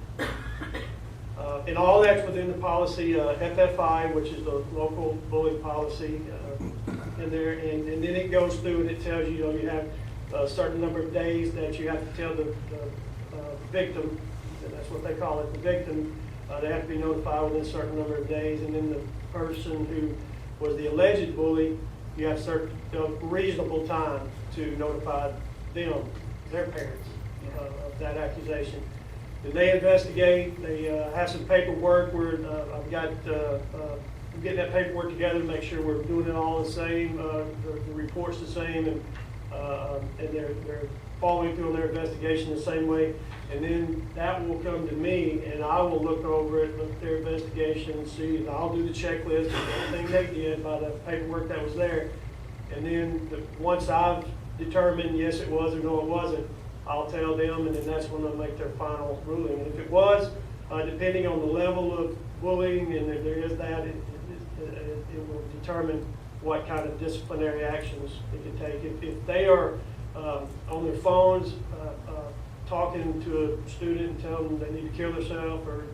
And all that's within the policy, FFI, which is the local bullying policy in there. And then it goes through and it tells you, you have a certain number of days that you have to tell the victim, and that's what they call it, the victim. They have to be notified within a certain number of days. And then the person who was the alleged bully, you have a reasonable time to notify them, their parents, of that accusation. Then they investigate. They have some paperwork where I'm getting that paperwork together to make sure we're doing it all the same, the report's the same, and they're following through on their investigation the same way. And then that will come to me, and I will look over it, look at their investigation, and see, and I'll do the checklist of everything they did by the paperwork that was there. And then once I've determined yes it was or no it wasn't, I'll tell them, and then that's when they'll make their final ruling. And if it was, depending on the level of bullying, and if there is that, it will determine what kind of disciplinary actions it can take. If they are on their phones talking to a student and telling them they need to kill themselves or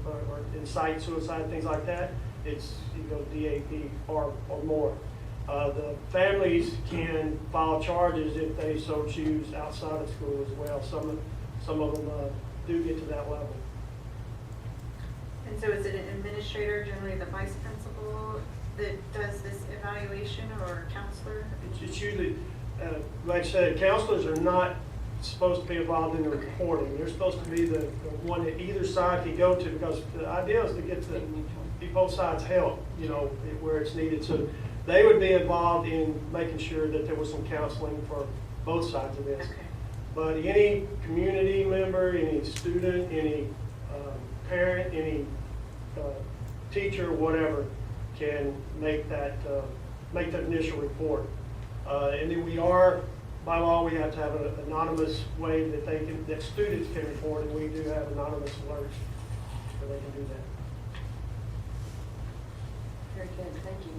incite suicide, things like that, it's DAP or more. The families can file charges if they so choose outside of school as well. Some of them do get to that level. And so is it an administrator, generally the vice principal, that does this evaluation, or a counselor? It's usually, like I said, counselors are not supposed to be involved in the reporting. They're supposed to be the one that either side can go to, because the idea is to get both sides help, where it's needed. So they would be involved in making sure that there was some counseling for both sides of this. Okay. But any community member, any student, any parent, any teacher, whatever, can make that initial report. And then by law, we have to have an anonymous way that students can report, and we do have anonymous alerts where they can do that. Very good, thank you.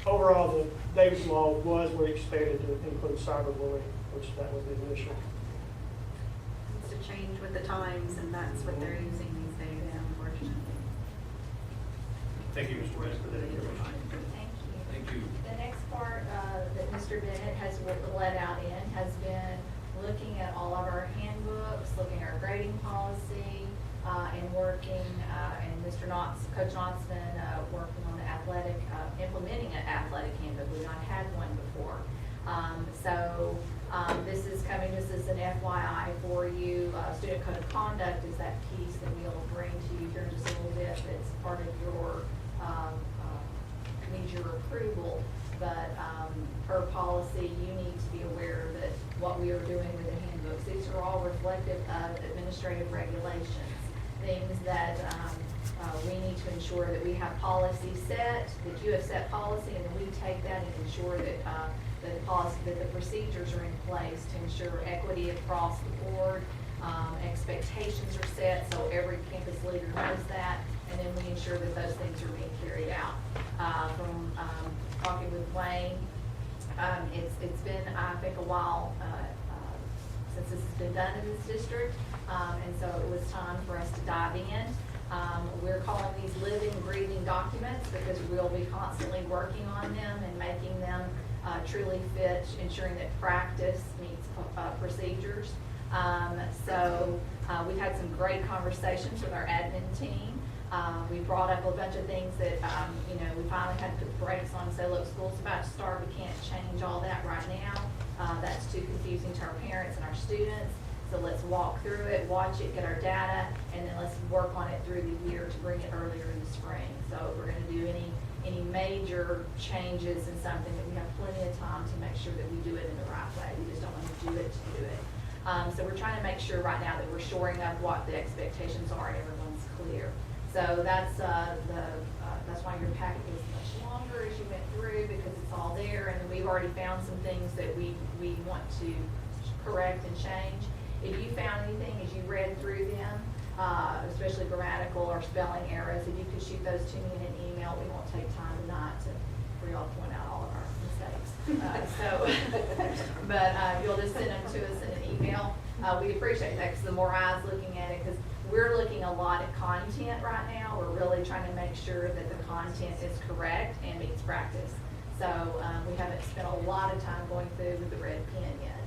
overall, the Davis Law was, we expanded to include cyberbullying, which that was the initial. It's to change with the times, and that's what they're using these days, unfortunately. Thank you, Mr. Bennett, for that information. Thank you. Thank you. The next part that Mr. Bennett has let out in has been looking at all of our handbooks, looking at our grading policy, and working, and Mr. Knotts, Coach Knott's been working on the athletic, implementing an athletic handbook. We've not had one before. This is coming just as an FYI for you. Student code of conduct is that piece that we'll bring to you here in just a little bit. That's part of your needs your approval, but per policy, you need to be aware that what we are doing with the handbooks, these are all reflective of administrative regulations, things that we need to ensure that we have policy set, that you have set policy, and then we take that and ensure that that the procedures are in place to ensure equity across the board. Expectations are set, so every campus leader knows that, and then we ensure that those things are being carried out. From talking with Wayne, it's been, I think, a while since this has been done in this district, and so it was time for us to dive in. We're calling these living, breathing documents because we'll be constantly working on them and making them truly fit, ensuring that practice meets procedures. We've had some great conversations with our admin team. We brought up a bunch of things that, we finally had to put brakes on and say, look, school's about to start. We can't change all that right now. That's too confusing to our parents and our students. So let's walk through it, watch it, get our data, and then let's work on it through the year to bring it earlier in the spring. So if we're going to do any major changes in something, that we have plenty of time to make sure that we do it in the right way. We just don't want to do it to do it. So we're trying to make sure right now that we're shoring up what the expectations are and everyone's clear. So that's why your packet was much longer as you went through, because it's all there, and we've already found some things that we want to correct and change. If you found anything as you read through them, especially grammatical or spelling errors, if you could shoot those to me in an email, we won't take time tonight for y'all to point out all of our mistakes. But you'll just send them to us in an email. We appreciate that, because the more eyes looking at it, because we're looking a lot at content right now. We're really trying to make sure that the content is correct and meets practice. So we haven't spent a lot of time going through with the red pen yet.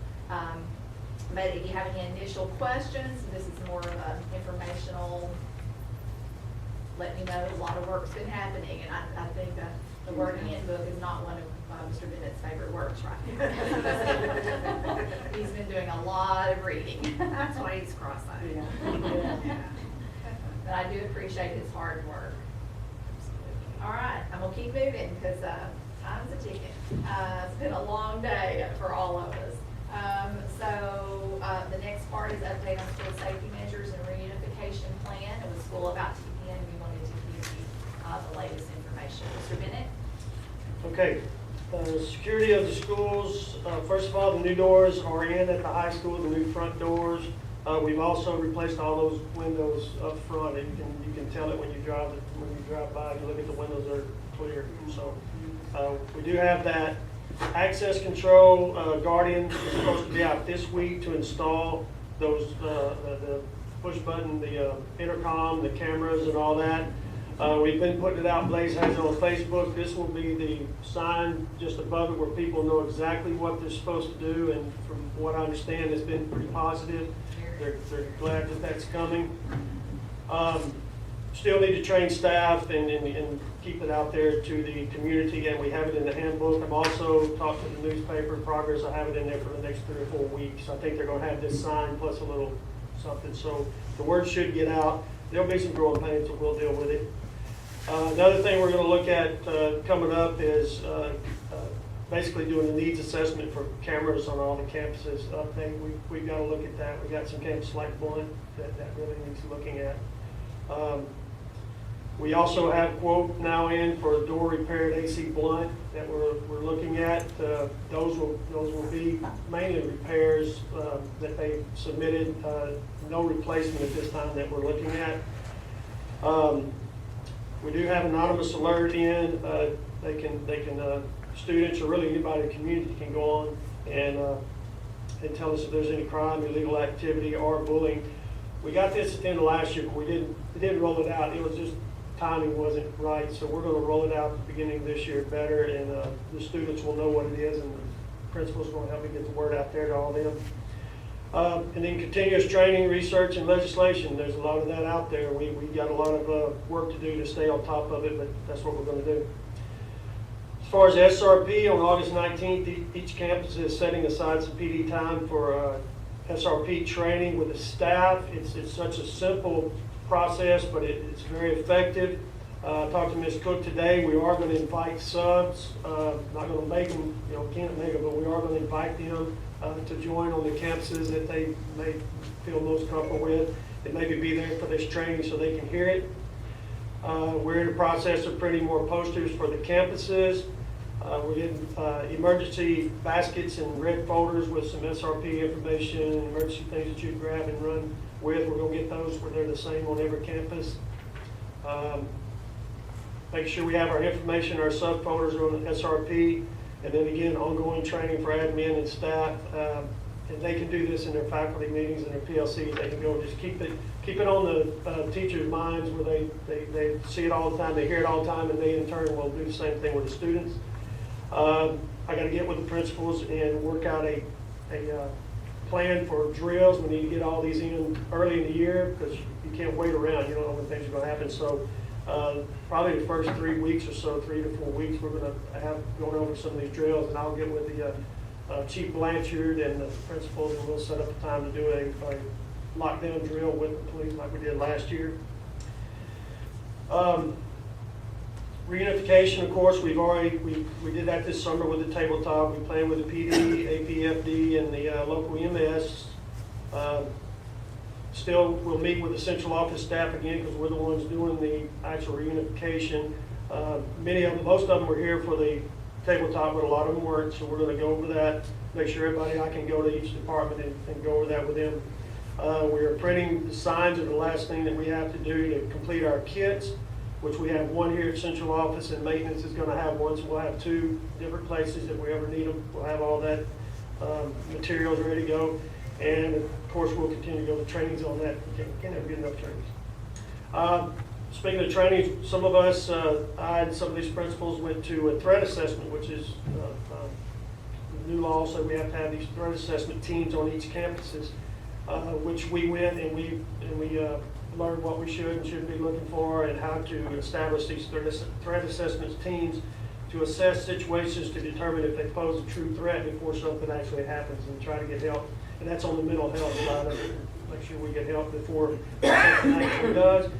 But if you have any initial questions, this is more of an informational, let me know. A lot of work's been happening, and I think that the word handbook is not one of Mr. Bennett's favorite words right now. He's been doing a lot of reading. That's why he's cross-eyed. Yeah. But I do appreciate his hard work. All right, I'm gonna keep moving because time's a ticking. It's been a long day for all of us. The next part is update on school safety measures and reunification plan. And with school about to begin, we wanted to give you the latest information. Mr. Bennett? Okay, security of the schools. First of all, the new doors are in at the high school, the new front doors. We've also replaced all those windows up front. And you can tell it when you drive by. You look at the windows, they're clear. So we do have that. Access control, Guardian is supposed to be out this week to install those, the push button, the intercom, the cameras and all that. We've been putting it out, Blaze has it on Facebook. This will be the sign just above it where people know exactly what they're supposed to do, and from what I understand, it's been pretty positive. They're glad that that's coming. Still need to train staff and keep it out there to the community, and we have it in the handbook. I'm also talking to the newspaper progress. I have it in there for the next 3 or 4 weeks. I think they're going to have this sign plus a little something, so the word should get out. There'll be some growing pains, but we'll deal with it. Another thing we're going to look at coming up is basically doing a needs assessment for cameras on all the campuses. We've got to look at that. We've got some campuses like Blunt that really needs looking at. We also have quote now in for door repair at AC Blunt that we're looking at. Those will be mainly repairs that they submitted. No replacement at this time that we're looking at. We do have anonymous alert in. students or really anybody in the community can go on and tell us if there's any crime, illegal activity, or bullying. We got this at the end of last year, but we didn't roll it out. It was just timing wasn't right, so we're going to roll it out at the beginning of this year better, and the students will know what it is, and the principal's going to help me get the word out there to all them. And then continuous training, research, and legislation. There's a lot of that out there. We got a lot of work to do to stay on top of it, but that's what we're going to do. As far as SRP, on August 19th, each campus is setting aside some PD time for SRP training with the staff. It's such a simple process, but it's very effective. I talked to Ms. Cook today. We are going to invite subs. Not going to make them, can't make them, but we are going to invite them to join on the campuses that they may feel most comfortable with, and maybe be there for this training so they can hear it. We're in the process of printing more posters for the campuses. We're getting emergency baskets and red folders with some SRP information and emergency things that you can grab and run with. We're going to get those where they're the same on every campus. Make sure we have our information, our subfolders on the SRP, and then again, ongoing training for admin and staff. And they can do this in their faculty meetings and their PLCs. They can go just keep it on the teachers' minds where they see it all the time, they hear it all the time, and they in turn will do the same thing with the students. I got to get with the principals and work out a plan for drills. We need to get all these in early in the year because you can't wait around. You don't know when things are going to happen. So probably the first 3 weeks or so, 3 to 4 weeks, we're going to have going over some of these drills, and I'll get with the Chief Blanchard and the principals, and we'll set up a time to do a lockdown drill with the police like we did last year. Reunification, of course, we did that this summer with the tabletop. We played with the PD, APFD, and the local EMS. Still, we'll meet with the central office staff again because we're the ones doing the actual reunification. Most of them were here for the tabletop, but a lot of them weren't, so we're going to go over that, make sure everybody, I can go to each department and go over that with them. We are printing the signs are the last thing that we have to do to complete our kits, which we have one here at central office, and maintenance is going to have one, so we'll have 2 different places if we ever need them. We'll have all that materials ready to go, and of course we'll continue to go to trainings on that. We can't ever get enough trainings. Speaking of training, some of us, I and some of these principals went to a threat assessment, which is the new law, so we have to have these threat assessment teams on each campuses, which we went and we learned what we should and shouldn't be looking for and how to establish these threat assessment teams to assess situations to determine if they pose a true threat before something actually happens and try to get help. And that's on the mental health side of it. Make sure we get help before something actually does.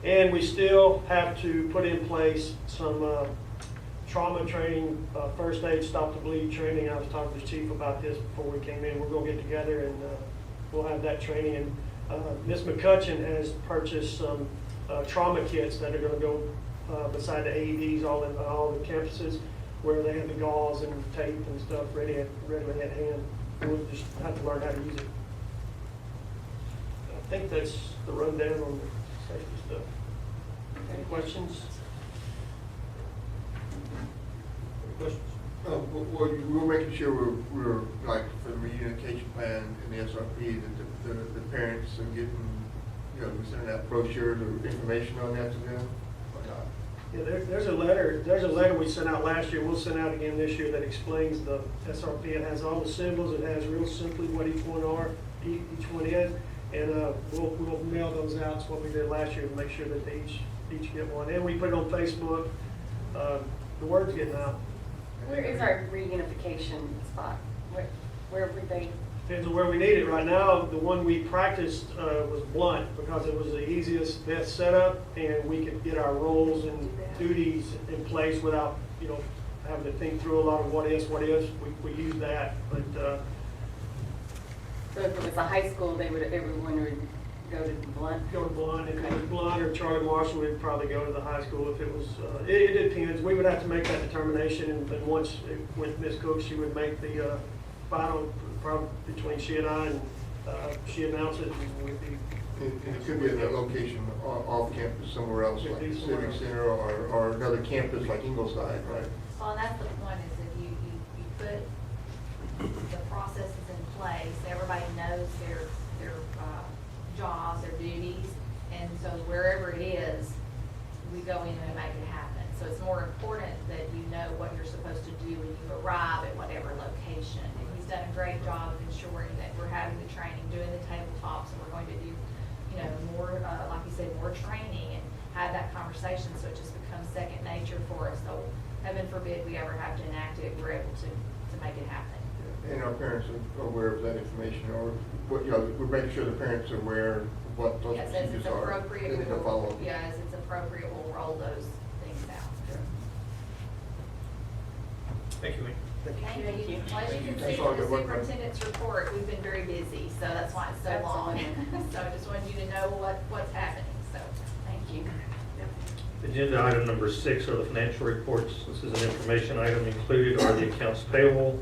And we still have to put in place some trauma training, first aid, stop the bleed training. I was talking to the chief about this before we came in. We're going to get together and we'll have that training. And Ms. McCutcheon has purchased some trauma kits that are going to go beside the AEDs all the campuses where they have the gauze and tape and stuff ready at hand. We'll just have to learn how to use it. I think that's the rundown on the safety stuff. Any questions? Any questions? Well, we're making sure we're like for the reunification plan and the SRP that the parents are getting, we're sending out brochures or information on that to them or not? Yeah, there's a letter we sent out last year. We'll send out again this year that explains the SRP. It has all the symbols. It has real simply what each one is, and we'll mail those out. It's what we did last year to make sure that they each get one. And we put it on Facebook. The word's getting out. Where is our reunification spot? Where would they? Depends on where we need it. Right now, the one we practiced was Blunt because it was the easiest, best setup, and we could get our roles and duties in place without, having to think through a lot of what ifs. We use that, but. So if it was a high school, everyone would go to Blunt? Go to Blunt. If it was Blunt or Charlie Marshall, we'd probably go to the high school. If it was, it depends. We would have to make that determination, and once it went Ms. Cook, she would make the final, probably between she and I, and she announced it, and we'd be. And it could be at a location off campus somewhere else, Could like be the somewhere Civic else. Center or another campus like Ingleside, right? Well, and that's the point, is that you put the processes in place, everybody knows their jobs, their duties, and so wherever it is, we go in and make it happen. So it's more important that you know what you're supposed to do when you arrive at whatever location. And he's done a great job of ensuring that we're having the training, doing the tabletops, and we're going to do, more, like you said, more training and have that conversation, so it just becomes second nature for us. So heaven forbid we ever have to enact it, we're able to make it happen. And our parents are aware of that information, or what, we're making sure the parents are aware of what those Yes, as procedures it's are. appropriate, And they'll follow. yeah, as it's appropriate, we'll roll those things out. Thank you, Wayne. Thank you. Well, as you can see That's all from the good work, man. superintendent's report, we've been very busy, so that's why it's so long. So I just wanted you to know what's happening, so, thank you. Agenda item number 6 are the financial reports. This is an information item. Included are the accounts payable,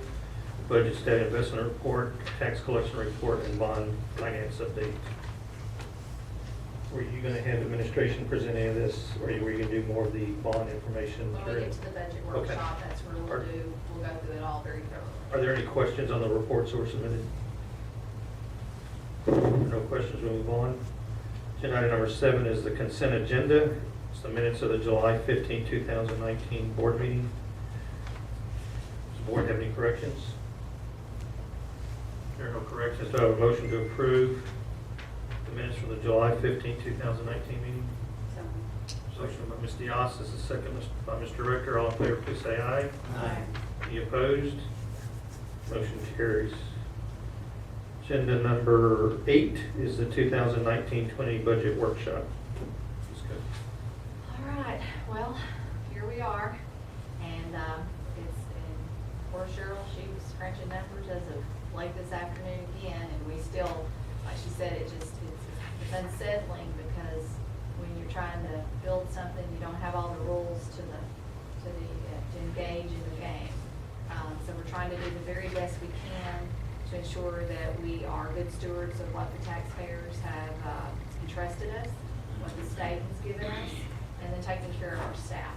budget stat investment report, tax collection report, and bond finance update. Were you going to have administration present any of this, or were you going to do more of the bond information? When we get to the budget Okay. workshop, that's where we'll go through it all very thoroughly. Are there any questions on the reports that were submitted? No questions, we'll move on. Agenda item number 7 is the consent agenda. It's the minutes of the July 15, 2019 board meeting. Does the board have any corrections? There are no corrections. Do I have a motion to approve the minutes from the July 15, 2019 meeting? Motion by Ms. Diaz, a second by Mr. Rector. All in favor, please say aye. Aye. Any opposed? Motion carries. Agenda number 8 is the 2019-20 budget workshop. Ms. Cook. All right, well, here we are, and poor Cheryl, she was crunching numbers as of late this afternoon again, and we still, like she said, it's unsettling, because when you're trying to build something, you don't have all the rules to engage in the game. So we're trying to do the very best we can to ensure that we are good stewards of what the taxpayers have entrusted us, what the state has given us, and then taking care of our staff,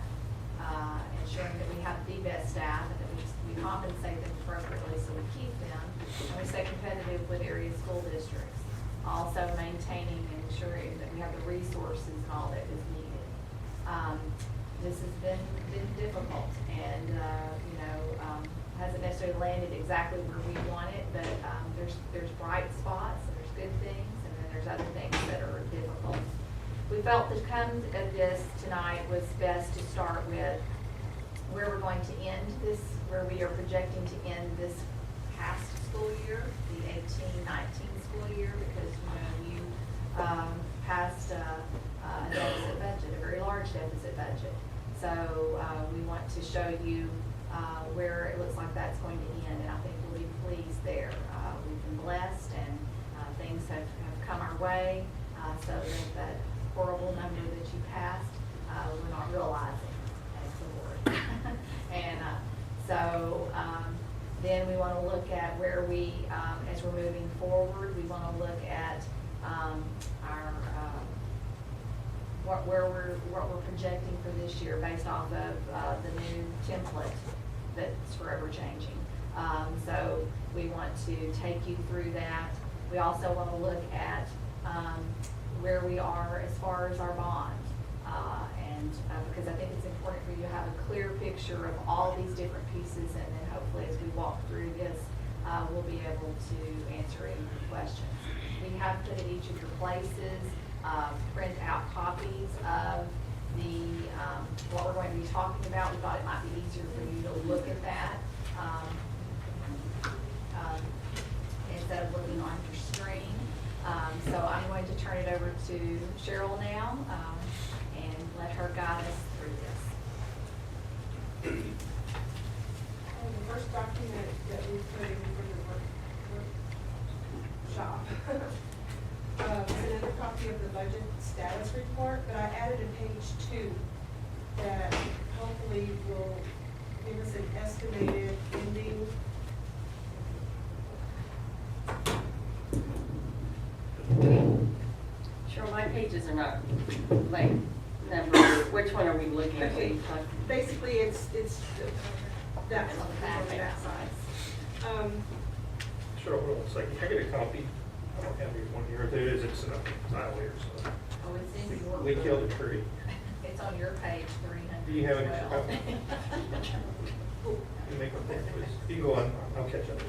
ensuring that we have the best staff and that we compensate them appropriately so we keep them, and we stay competitive with area school districts. Also maintaining and ensuring that we have the resources and all that is needed. This has been difficult, and hasn't necessarily landed exactly where we want it, but there's bright spots, and there's good things, and then there's other things that are difficult. We felt to come at this tonight was best to start with where we're going to end this, where we are projecting to end this past school year, the 18-19 school year, because you passed a deficit budget, a very large deficit budget. So we want to show you where it looks like that's going to end, and I think we'll be pleased there. We've been blessed, and things have come our way, so that horrible number that you passed, we're not realizing as the board. And then we want to look at where we, as we're moving forward, we want to look at what we're projecting for this year based off of the new template that's forever changing. So we want to take you through that. We also want to look at where we are as far as our bond. Because I think it's important for you to have a clear picture of all these different pieces, and then hopefully as we walk through this, we'll be able to answer any questions. We have put at each of your places, print out copies of what we're going to be talking about. We thought it might be easier for you to look at that instead of looking on your screen. So I'm going to turn it over to Cheryl now and let her guide us through this. The first document that we put in for the workshop is another copy of the budget status report, but I added a page 2 that hopefully will give us an estimated ending pages are not, like, numbered. Which one are we looking at? Okay. Basically, it's that It's one, on the back. on that size. Sure, hold on a second. Can I get a copy? I don't have one here. There it is. It's not here, so. Oh, it's in your. We killed a tree. It's on your page, 300. Do you have as it? well. You make one there, please. You can go on. I'll catch up.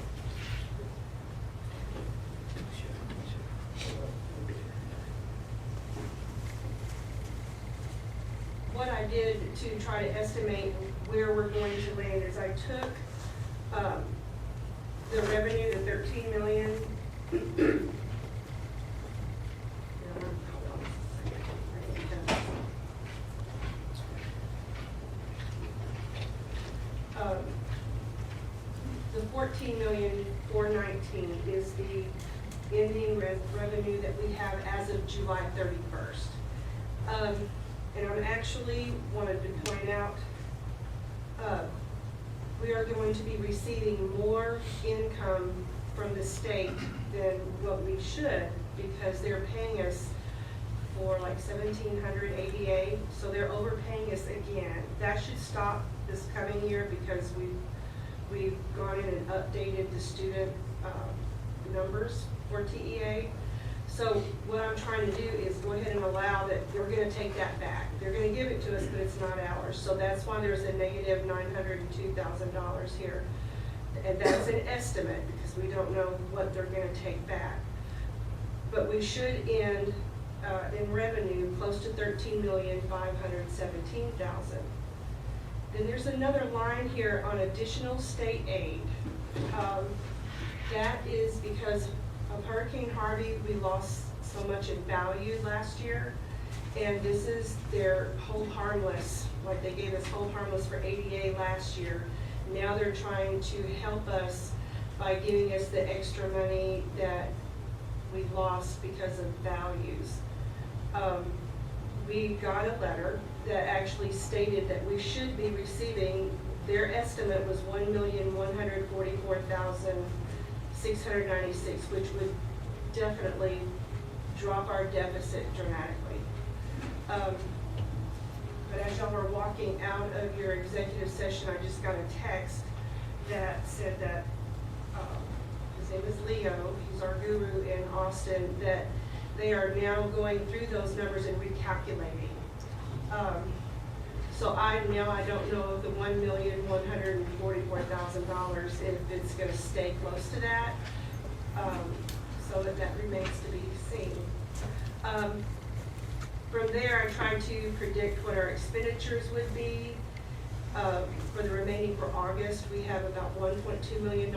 What I did to try to estimate where we're going to land is I took the revenue, the 13 million. The 14,419,000 is the ending revenue that we have as of July 31st. And I'm actually wanted to point out, we are going to be receiving more income from the state than what we should, because they're paying us for like 1,700 ADA, so they're overpaying us again. That should stop this coming year, because we've gone in and updated the student numbers for TEA. So what I'm trying to do is go ahead and allow that we're gonna take that back. They're gonna give it to us, but it's not ours. So that's why there's a negative $902,000 here. And that's an estimate, because we don't know what they're gonna take back. But we should end in revenue close to 13,517,000. Then there's another line here on additional state aid. That is because of Hurricane Harvey, we lost so much in value last year. And this is their hold harmless, like they gave us hold harmless for ADA last year. Now they're trying to help us by giving us the extra money that we lost because of values. We got a letter that actually stated that we should be receiving, their estimate was 1,144,696, which would definitely drop our deficit dramatically. But as y'all were walking out of your executive session, I just got a text that said that, his name is Leo, he's our guru in Austin, that they are now going through those numbers and recalculating. So I don't know of the $1,144,000 if it's gonna stay close to that. So that remains to be seen. From there, I tried to predict what our expenditures would be. For the remaining for August, we have about $1.2 million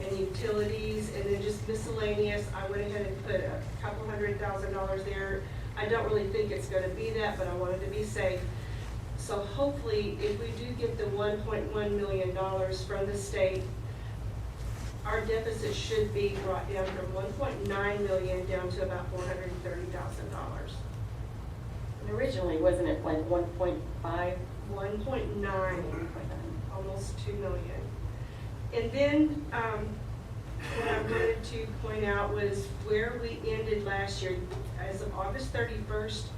in utilities, and then just miscellaneous. I went ahead and put a couple $100,000 there. I don't really think it's gonna be that, but I wanted to be safe. So hopefully, if we do get the $1.1 million from the state, our deficit should be brought down from 1.9 million down to about $430,000. And originally, wasn't it like 1.5? 1.9, almost 2 million. And then, what I wanted to point out was where we ended last year. As of August 31st,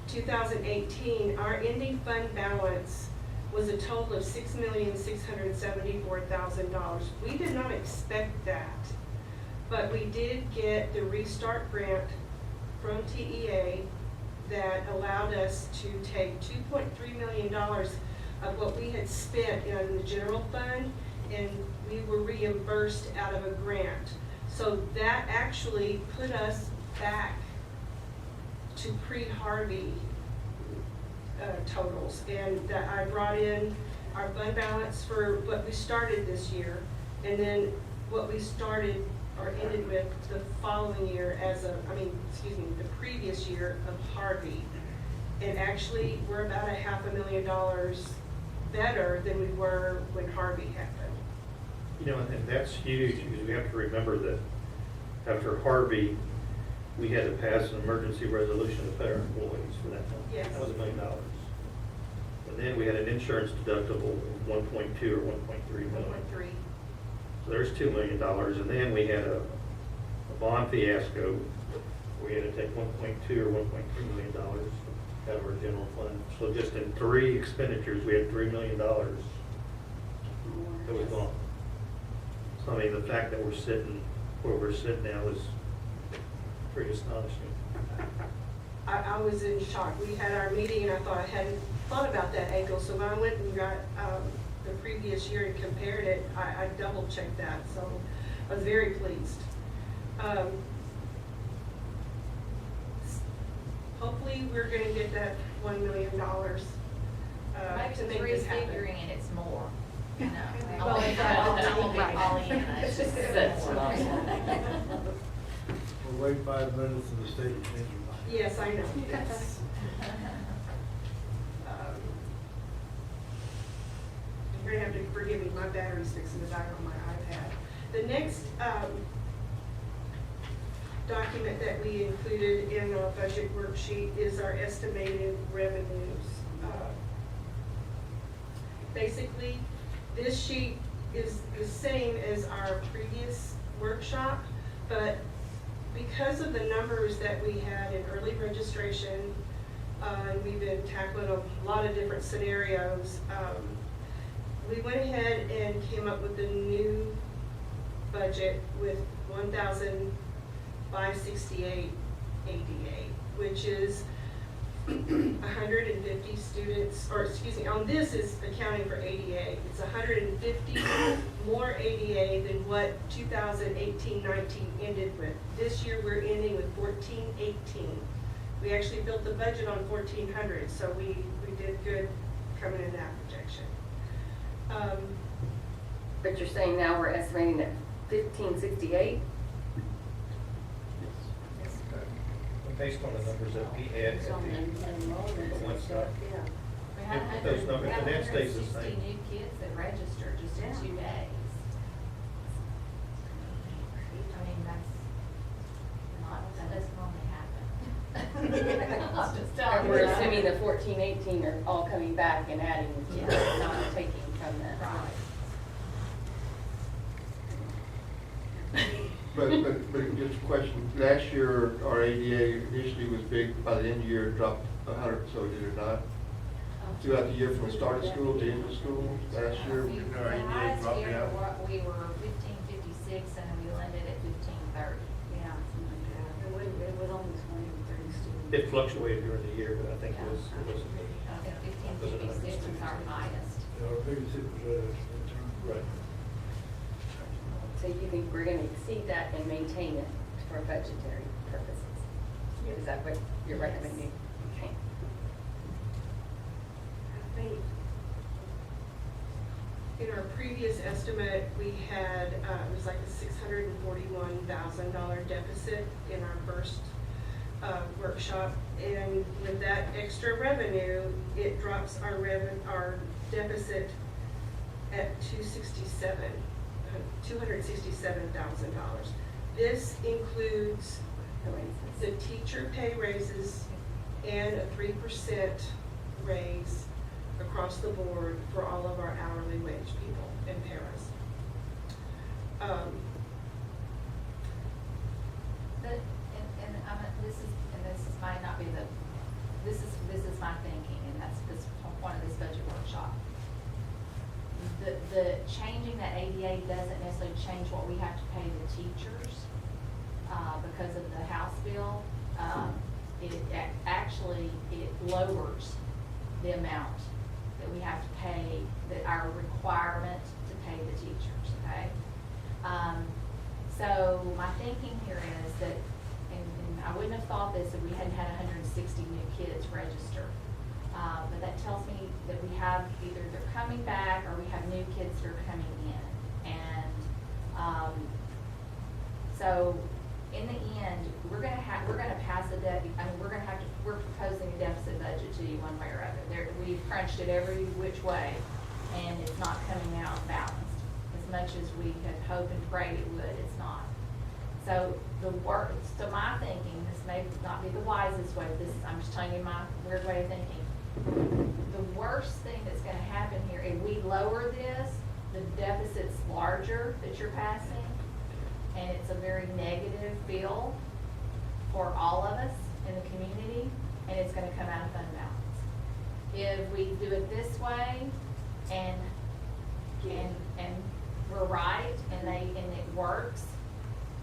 2018, our ending fund balance was a total of $6,674,000. We did not expect that, but we did get the Restart grant from TEA that allowed us to take $2.3 million of what we had spent in the general fund, and we were reimbursed out of a grant. So that actually put us back to pre-Harvey totals, and that I brought in our fund balance for what we started this year, and then what we started or ended with the following year the previous year of Harvey. And actually, we're about $500,000 better than we were when Harvey happened. You know, and that's huge, because we have to remember that after Harvey, we had to pass an emergency resolution to pay our employees for that. Yes. That was $1 million. And then we had an insurance deductible of 1.2 or 1.3 million. 1.3. So there's $2 million. And then we had a bond fiasco we had to take 1.2 or $1.3 million out of our general fund. So just in 3 expenditures, we had $3 million that was gone. So I mean, the fact that we're sitting where we're sitting now is pretty astonishing. I was in shock. We had our meeting and I thought I hadn't thought about that angle. So when I went and got the previous year and compared it, I double checked that. So I was very pleased. Hopefully we're gonna get that $1 million Maybe to the make three's this happen. figuring and it's more. You know, Well, all in, it's just more. We'll wait 5 minutes and the state will change your mind. Yes, I know. It's, you're gonna have to forgive me, my battery's fixing to die on my iPad. The next document that we included in our budget worksheet is our estimated revenues. Basically, this sheet is the same as our previous workshop, but because of the numbers that we had in early registration, and we've been tackling a lot of different scenarios, we went ahead and came up with a new budget with 1,568 ADA, which is 150 students, or excuse me, on this is accounting for ADA. It's 150 more ADA than what 2018-19 ended with. This year we're ending with 1,418. We actually built the budget on 1,400, so we did good coming in that projection. But you're saying now we're estimating at 1,568? Based on the numbers that we had at the one stop. We had If those numbers, and that stays the 160 same. new kids that registered just in 2 days. I mean, that doesn't normally happen. I'm just telling And you. we're assuming the 14, 18 are all coming back and adding, Yeah. not taking from that. Right. But just a question, last year, our ADA initially was big, by the end of the year, it dropped 100 or so, did it not? Throughout the year, from the start of school to end of school, last year, The our ADA highest dropped year, out. we were 1556 and we landed at 1530. Yeah. It was almost 130 students. It fluctuated during the year, but I think it was. I think 1556 is our highest. Our biggest hit was midterm. Right. So you think we're going to exceed that and maintain it for budgetary purposes? Is that what you're recommending? Okay. I think in our previous estimate, we had, it was like a $641,000 deficit in our first workshop. And with that extra revenue, it drops our deficit at $267,000. This includes the teacher pay raises and a 3% raise across the board for all of our hourly wage people and paras. But, this might not be this is my thinking, and that's this point of this budget workshop. The changing that ADA doesn't necessarily change what we have to pay the teachers, because of the House bill. It lowers the amount that we have to pay, that our requirement to pay the teachers, okay? So my thinking here is that, and I wouldn't have thought this if we hadn't had 160 new kids register. But that tells me that we have either they're coming back or we have new kids that are coming in. And so in the end, we're gonna pass a we're proposing a deficit budget to you one way or other. We've crunched it every which way, and it's not coming out balanced. As much as we had hoped and prayed it would, it's not. So to my thinking, this may not be the wisest way, I'm just telling you my weird way of thinking. The worst thing that's gonna happen here, if we lower this, the deficit's larger that you're passing, and it's a very negative bill support all of us in the community, and it's gonna come out of fund balance. If we do it this way, and we're right, and it works,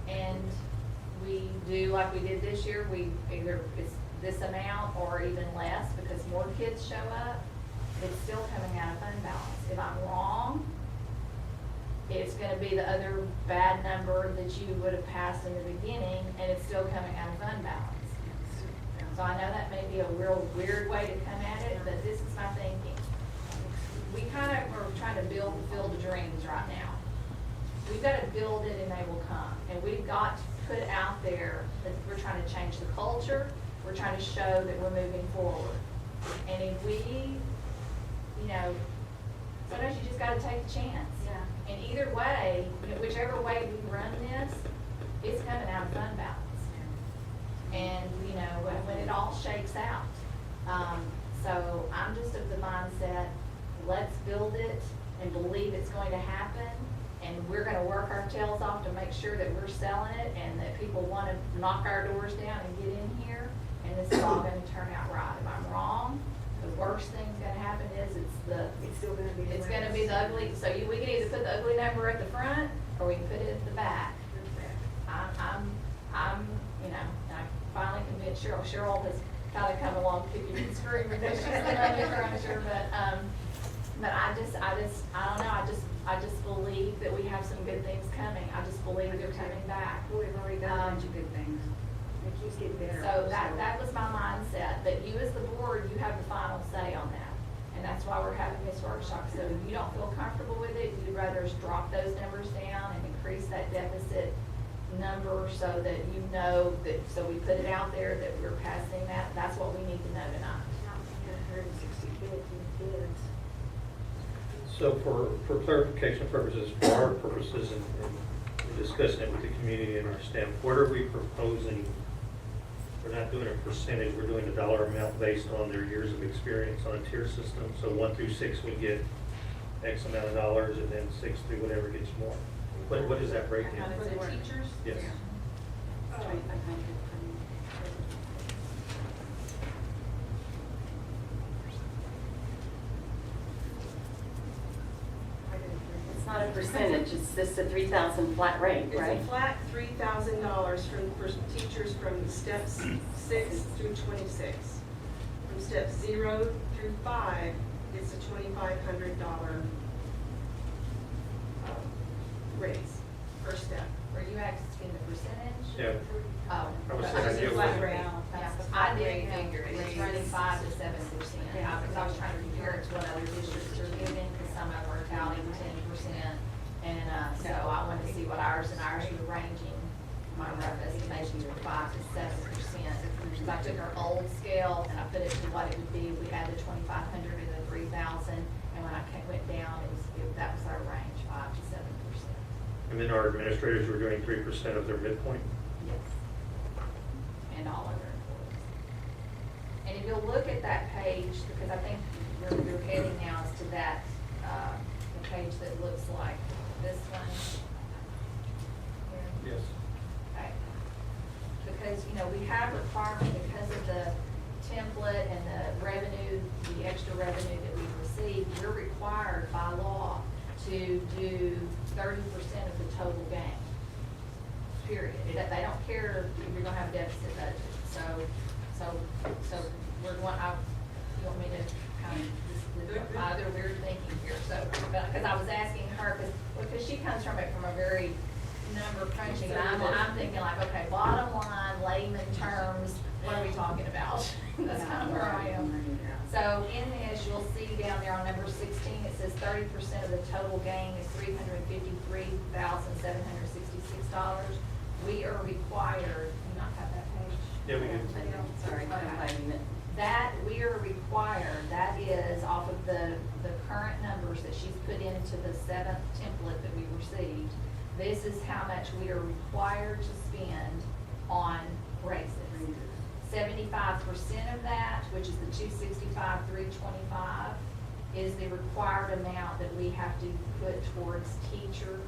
and we do like we did this year, we either, it's this amount or even less, because more kids show up, it's still coming out of fund balance. If I'm wrong, it's gonna be the other bad number that you would have passed in the beginning, and it's still coming out of fund balance. So I know that may be a real weird way to come at it, but this is my thinking. We kind of are trying to build the field of dreams right now. We've got to build it and they will come. And we've got to put out there that we're trying to change the culture. We're trying to show that we're moving forward. And if we, you know, sometimes you just got to take a chance. Yeah. And either way, you know, whichever way we run this, it's coming out of fund balance. And, you know, when it all shakes out. So I'm just of the mindset, let's build it and believe it's going to happen. And we're gonna work our tails off to make sure that we're selling it and that people wanna knock our doors down and get in here. And this is all gonna turn out right. If I'm wrong, the worst thing's gonna happen is it's still gonna be the ugly. So we can either put the ugly number at the front or we can put it at the back. I'm, you know, and I finally convinced Cheryl. Cheryl has kind of come along kicking and screaming because she's the running cruncher, but I don't know, I just believe that we have some good things coming. I just believe they're coming back. We've already done a bunch of good things. It keeps getting better. So that was my mindset, but you as the board, you have the final say on that. And that's why we're having this workshop. So if you don't feel comfortable with it, you'd rather us drop those numbers down and increase that deficit number so that you know that, so we put it out there that we're passing that. That's what we need to know tonight. 160 kids. So for clarification purposes, for our purposes and discussing it with the community and our staff, what are we proposing? We're not doing a percentage, we're doing a dollar amount based on their years of experience on a tier system. So 1 through 6 we get X amount of dollars, and then 6 through whatever gets more. What is that breakdown? For the teachers? Yes. It's not a percentage, it's just a 3,000 flat rate, right? It's a flat $3,000 for teachers from steps 6 through 26. From steps 0 through 5, it's a $2,500 raise per step. Were you asking the percentage? Yeah. Oh. I was saying That's idea the was- flat rate. I did figure it, it's running 5 to 7%. Because I was trying to compare it to what other districts are giving, because some of them are touting 10%. And, so I wanted to see what ours were ranging, my rough estimations were 5 to 7%. So I took our old scale and I put it to what it would be if we had the 2,500 and the 3,000. And when I went down, that was our range, 5 to 7%. And then our administrators were doing 3% of their midpoint? Yes. And all of their employees. And if you'll look at that page, because I think where you're heading now is to that, the page that looks like this one. Here. Yes. Okay. Because, you know, we have requirement because of the template and the revenue, the extra revenue that we receive, we're required by law to do 30% of the total gain, period. They don't care if you're gonna have a deficit budget. So we're going, you want me to kind of, either weird thinking here, so, because I was asking her, because she comes from it from a very number crunching, and I'm thinking like, okay, bottom line, layman terms, what are we talking about? That's kind of where I am. So in this, you'll see down there on number 16, it says 30% of the total gain is $353,766. We are required, you not have that page? Yeah, we do. Sorry, I'm finding it. That we are required, that is off of the current numbers that she's put into the 7th template that we received. This is how much we are required to spend on raises. 75% of that, which is the $265,325, is the required amount that we have to put towards teacher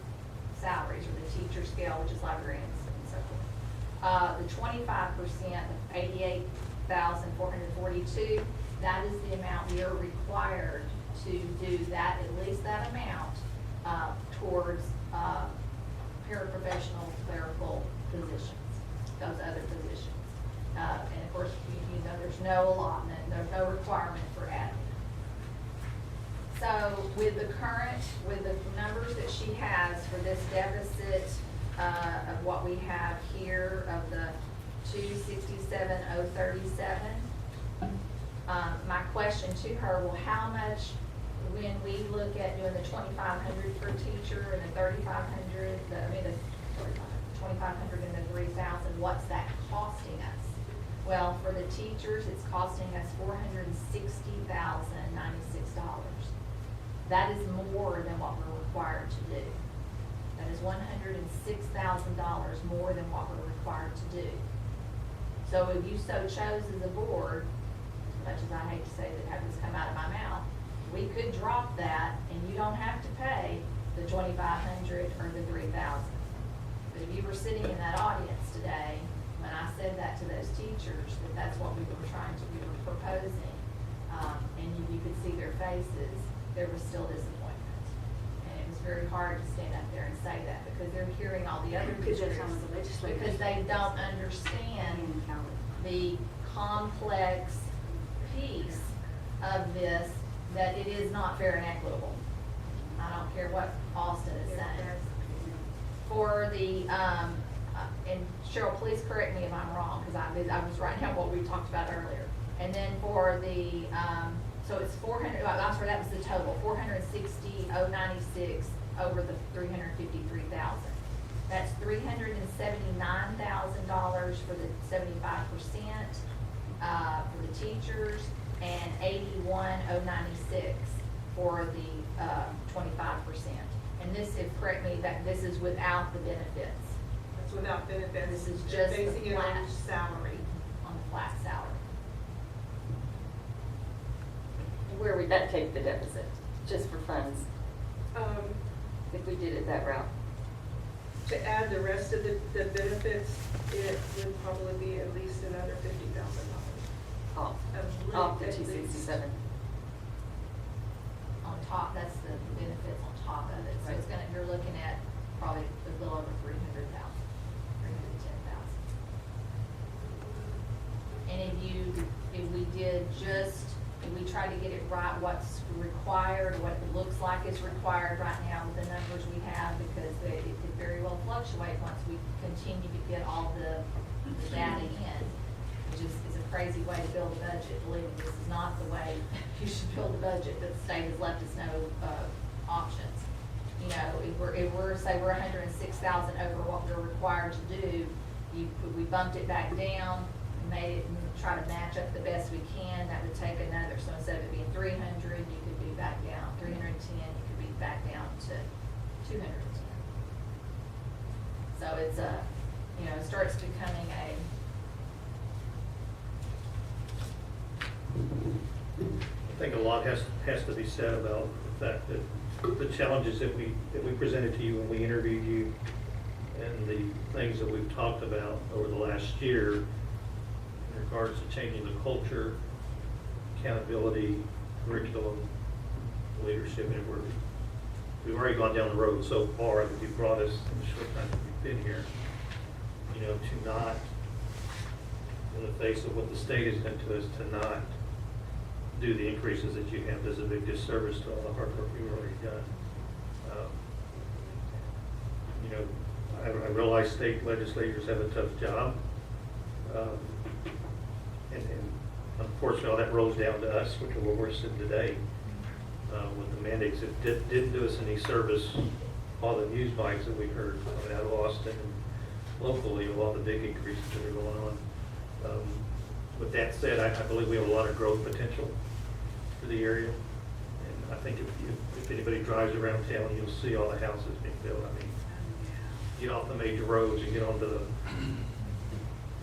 salaries or the teacher scale, which is librarians and so forth. The 25%, 88,442, that is the amount we are required to do that, at least that amount, towards paraprofessional clerical positions, those other positions. And of course, you know, there's no allotment, there's no requirement for admin. So with the numbers that she has for this deficit of what we have here of the 267,037, my question to her, well, how much, when we look at doing the 2,500 per teacher and the 3,500, the 2,500 and the 3,000, what's that costing us? Well, for the teachers, it's costing us $460,096. That is more than what we're required to do. That is $106,000 more than what we're required to do. So if you so chose as a board, as much as I hate to say that, have this come out of my mouth, we could drop that and you don't have to pay the 2,500 or the 3,000. But if you were sitting in that audience today, when I said that to those teachers, that that's what we were proposing, and you could see their faces, there was still disappointment. And it was very hard to stand up there and say that because they're hearing all the other Because teachers. they're some of the legislators. Because they don't understand the complex piece of this, that it is not fair and equitable. I don't care what Austin is saying. For the, and Cheryl, please correct me if I'm wrong, because I was writing down what we talked about earlier. And then for the, so it's 400, I'm sorry, that was the total, 460,096 over the 353,000. That's $379,000 for the 75% for the teachers, and 81,096 for the 25%. And this, if correct me, that this is without the benefits. That's without benefits. This is They're just the basing it on flat salary. On the flat salary. Where would that take the deficit, just for funds, if we did it that route? To add the rest of the benefits, it would probably be at least another $50,000. Off At the least. 267. On top, that's the benefits on top of it. So it's gonna, you're looking at probably a little over 300,000, 310,000. And if we tried to get it right, what's required, what it looks like is required right now with the numbers we have, because it could very well fluctuate once we continue to get all the data in, which is a crazy way to build a budget. Believe me, this is not the way you should build a budget, but the state has left us no options. You know, if we're say we're 106,000 over what we're required to do, we bumped it back down, made it, try to match up the best we can, that would take another, so instead of it being 300, you could be back down, 310, you could be back down to 210. So it's you know, it starts becoming I think a lot has to be said about the fact that the challenges that we presented to you when we interviewed you, and the things that we've talked about over the last year in regards to changing the culture, accountability, curriculum, leadership, and we've already gone down the road so far that you've brought us in the short time that we've been here, you know, to not, in the face of what the state has done to us, to not do the increases that you have is a big disservice to all the hard work we've already done. You know, I realize state legislators have a tough job. And unfortunately, all that rolls down to us, which is where we're sitting today, with the mandates that didn't do us any service. All the news bites that we heard coming out of Austin and locally, of all the big increases that are going on. With that said, I believe we have a lot of growth potential for the area. And I think if anybody drives around town, you'll see all the houses being built. I mean, get off the major roads and get onto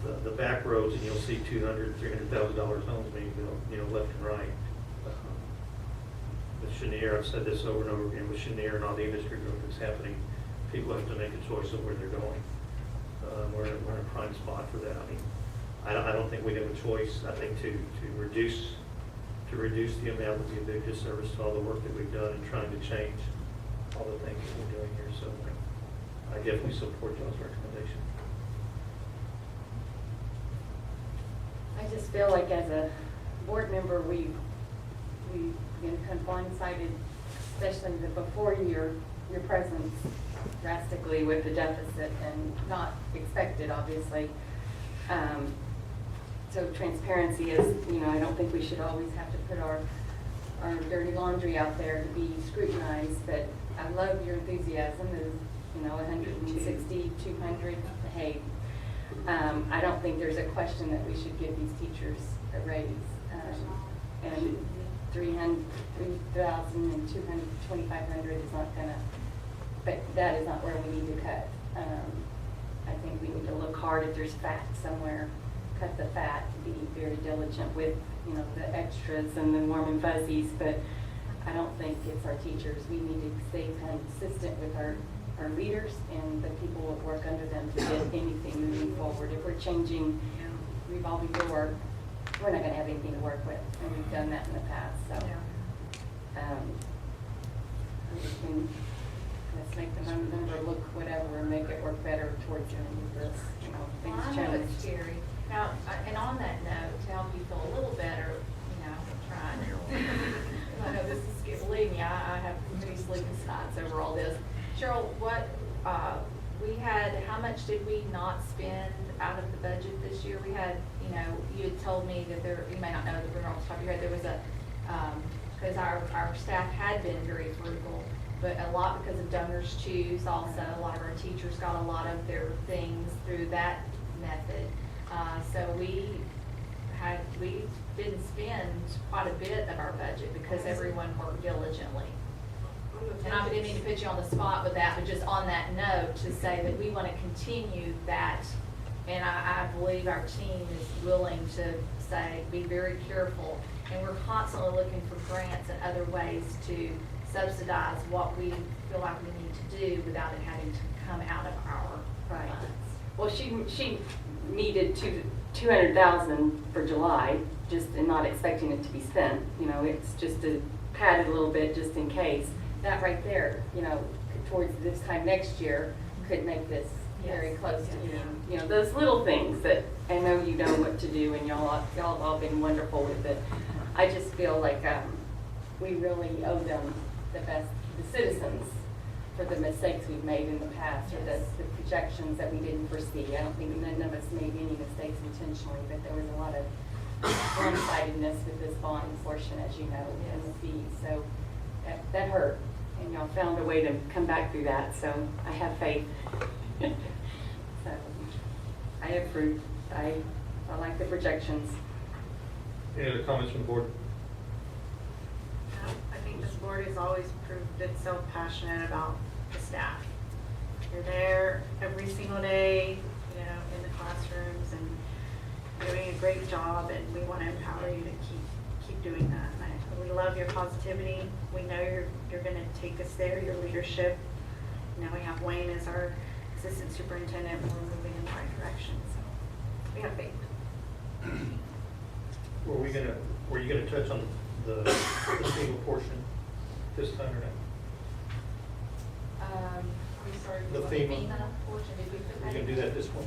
the back roads, and you'll see $200,000, $300,000 homes being built, you know, left and right. With Cheniere, I've said this over and over again, with Cheniere and all the industry growth that's happening, people have to make a choice of where they're going. we're in a prime spot for that. I mean, I don't think we have a choice. I think to reduce the amount would be a big disservice to all the work that we've done in trying to change all the things that we're doing here. So I definitely support y'all's recommendation. I just feel like as a board member, we've been kind of blindsided, especially before your presence drastically with the deficit and not expected, obviously. So transparency is, I don't think we should always have to put our dirty laundry out there to be scrutinized, but I love your enthusiasm is, 160, 200, hey. I don't think there's a question that we should give these teachers a raise. And 3,000 and 2,500 is not gonna, but that is not where we need to cut. I think we need to look hard if there's fat somewhere, cut the fat, be very diligent with, the extras and the warm and fuzzies, but I don't think it's our teachers. We need to stay consistent with our leaders and the people that work under them to get anything moving forward. If we're changing revolving door, we're not gonna have anything to work with, and we've done that in the past, so. Let's make the number look whatever and make it work better towards the end of this, Well, things I know change. it's scary. Now, and on that note, to help you feel a little better, I'm trying. I know this is scary. Believe me, I have pretty sleepless nights over all this. Cheryl, we had, how much did we not spend out of the budget this year? We had, you had told me that you may not know the rumor off the top of your head, there was because our staff had been very frugal, but a lot because of Donors Choose also, a lot of our teachers got a lot of their things through that method. So we didn't spend quite a bit of our budget because everyone worked diligently. And I didn't mean to put you on the spot with that, but just on that note, to say that we want to continue that, and I believe our team is willing to say, be very careful, and we're constantly looking for grants and other ways to subsidize what we feel like we need to do without it having to come out of our funds. Well, she needed 200,000 for July, just and not expecting it to be spent. It's just to pad it a little bit just in case. That right there, towards this time next year, could make this very close to being, those little things that I know you know what to do, and y'all have all been wonderful with it. I just feel like we really owe them the best, the citizens, for the mistakes we've made in the past, or the projections that we didn't foresee. I don't think none of us made any mistakes intentionally, but there was a lot of one-sidedness with this bond portion, as you know, and the fees. So that hurt, and y'all found a way to come back through that. So I have faith. So I approve. I like the projections. Any other comments from the board? I think this board has always proved itself passionate about the staff. You're there every single day, in the classrooms and doing a great job, and we want to empower you to keep doing that. We love your positivity. We know you're going to take us there, your leadership. Now we have Wayne as our assistant superintendent, and we're moving in the right direction, so we have faith. Were you gonna touch on the FEMA portion this time or not? I'm sorry, The what FEMA. portion, did we put Are that you gonna do that this one?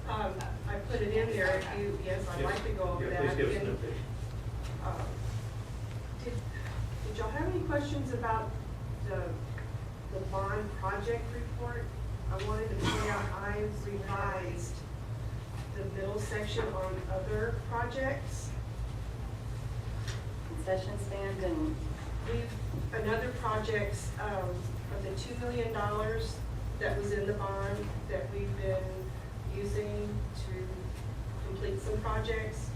I put it in there, yes, I'd like to go over Yeah, that. please give us an And, update. Did y'all have any questions about the bond project report? I wanted to point out I revised the middle section on other projects. Concession stand and Another projects of the $2 million that was in the bond that we've been using to complete some projects.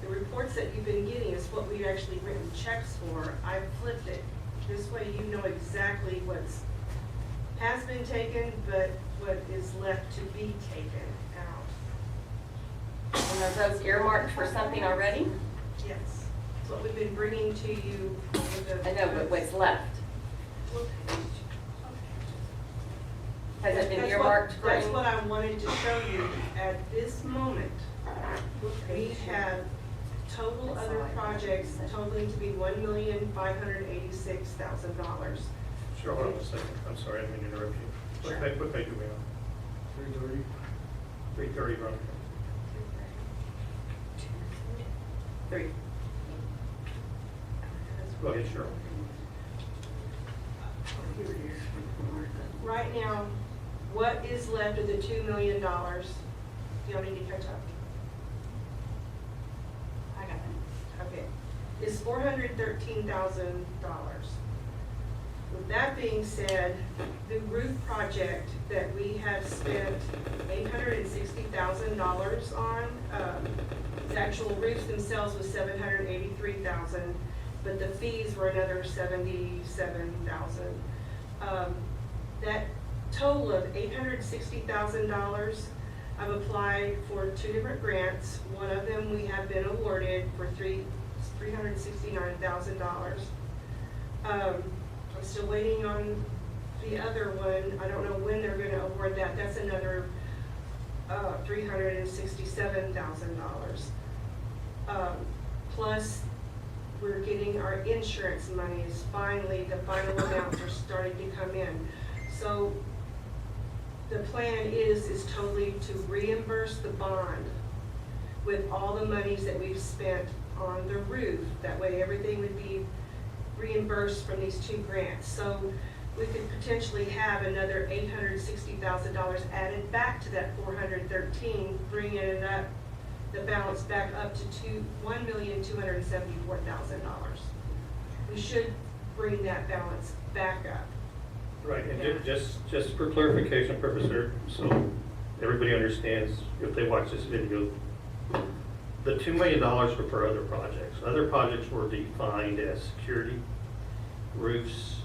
The reports that you've been getting is what we've actually written checks for. I flipped it. This way you know exactly what's has been taken, but what is left to be taken out. And are those earmarked for something already? Yes. That's what we've been bringing to you over the... I know, but what's left? What page? Has it been That's earmarked for That's any? what I wanted to show you. At this moment, we have total other projects totaling to be $1,586,000. Sure, hold on a second. I'm sorry, I didn't mean to interrupt you. Sure. What page are we on? 3:30. 330, Veronica. 3. Go ahead, Cheryl. Right now, what is left of the $2 million? Do y'all need to catch up? I got it. Okay. Is $413,000. With that being said, the roof project that we have spent $860,000 on, the actual roofs themselves was $783,000, but the fees were another $77,000. That total of $860,000, I've applied for 2 different grants. One of them we have been awarded for $369,000. I'm still waiting on the other one. I don't know when they're going to award that. That's another $367,000. Plus, we're getting our insurance monies. Finally, the final amounts are starting to come in. So the plan is totally to reimburse the bond with all the monies that we've spent on the roof. That way everything would be reimbursed from these 2 grants. So we could potentially have another $860,000 added back to that 413, bringing it up, the balance back up to $1,274,000. We should bring that balance back up. Right, and just for clarification purposes, so everybody understands, if they watch this video, the $2 million were for other projects. Other projects were defined as security, roofs,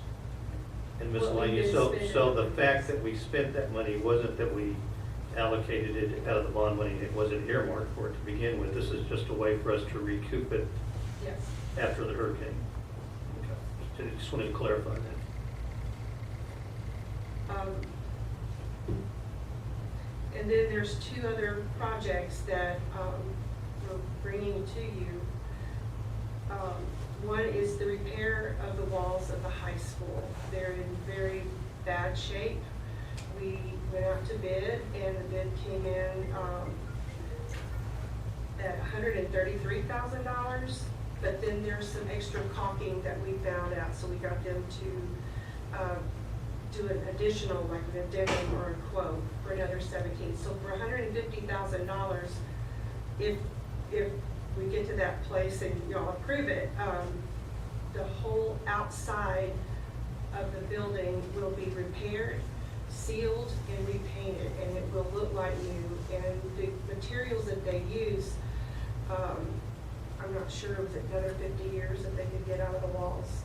and miscellaneous. So the fact that we spent that money wasn't that we allocated it out of the bond money. It wasn't earmarked for it to begin with. This is just a way for us to recoup it Yes. after the hurricane. Okay. Just wanted to clarify that. And then there's 2 other projects that we're bringing to you. One is the repair of the walls of the high school. They're in very bad shape. We went out to bid, and the bid came in at $133,000. But then there's some extra caulking that we found out, so we got them to do an additional, like an addendum or a quote for another 17. So for $150,000, if we get to that place and y'all approve it, the whole outside of the building will be repaired, sealed, and repainted, and it will look like new. And the materials that they use, I'm not sure, was it another 50 years that they could get out of the walls?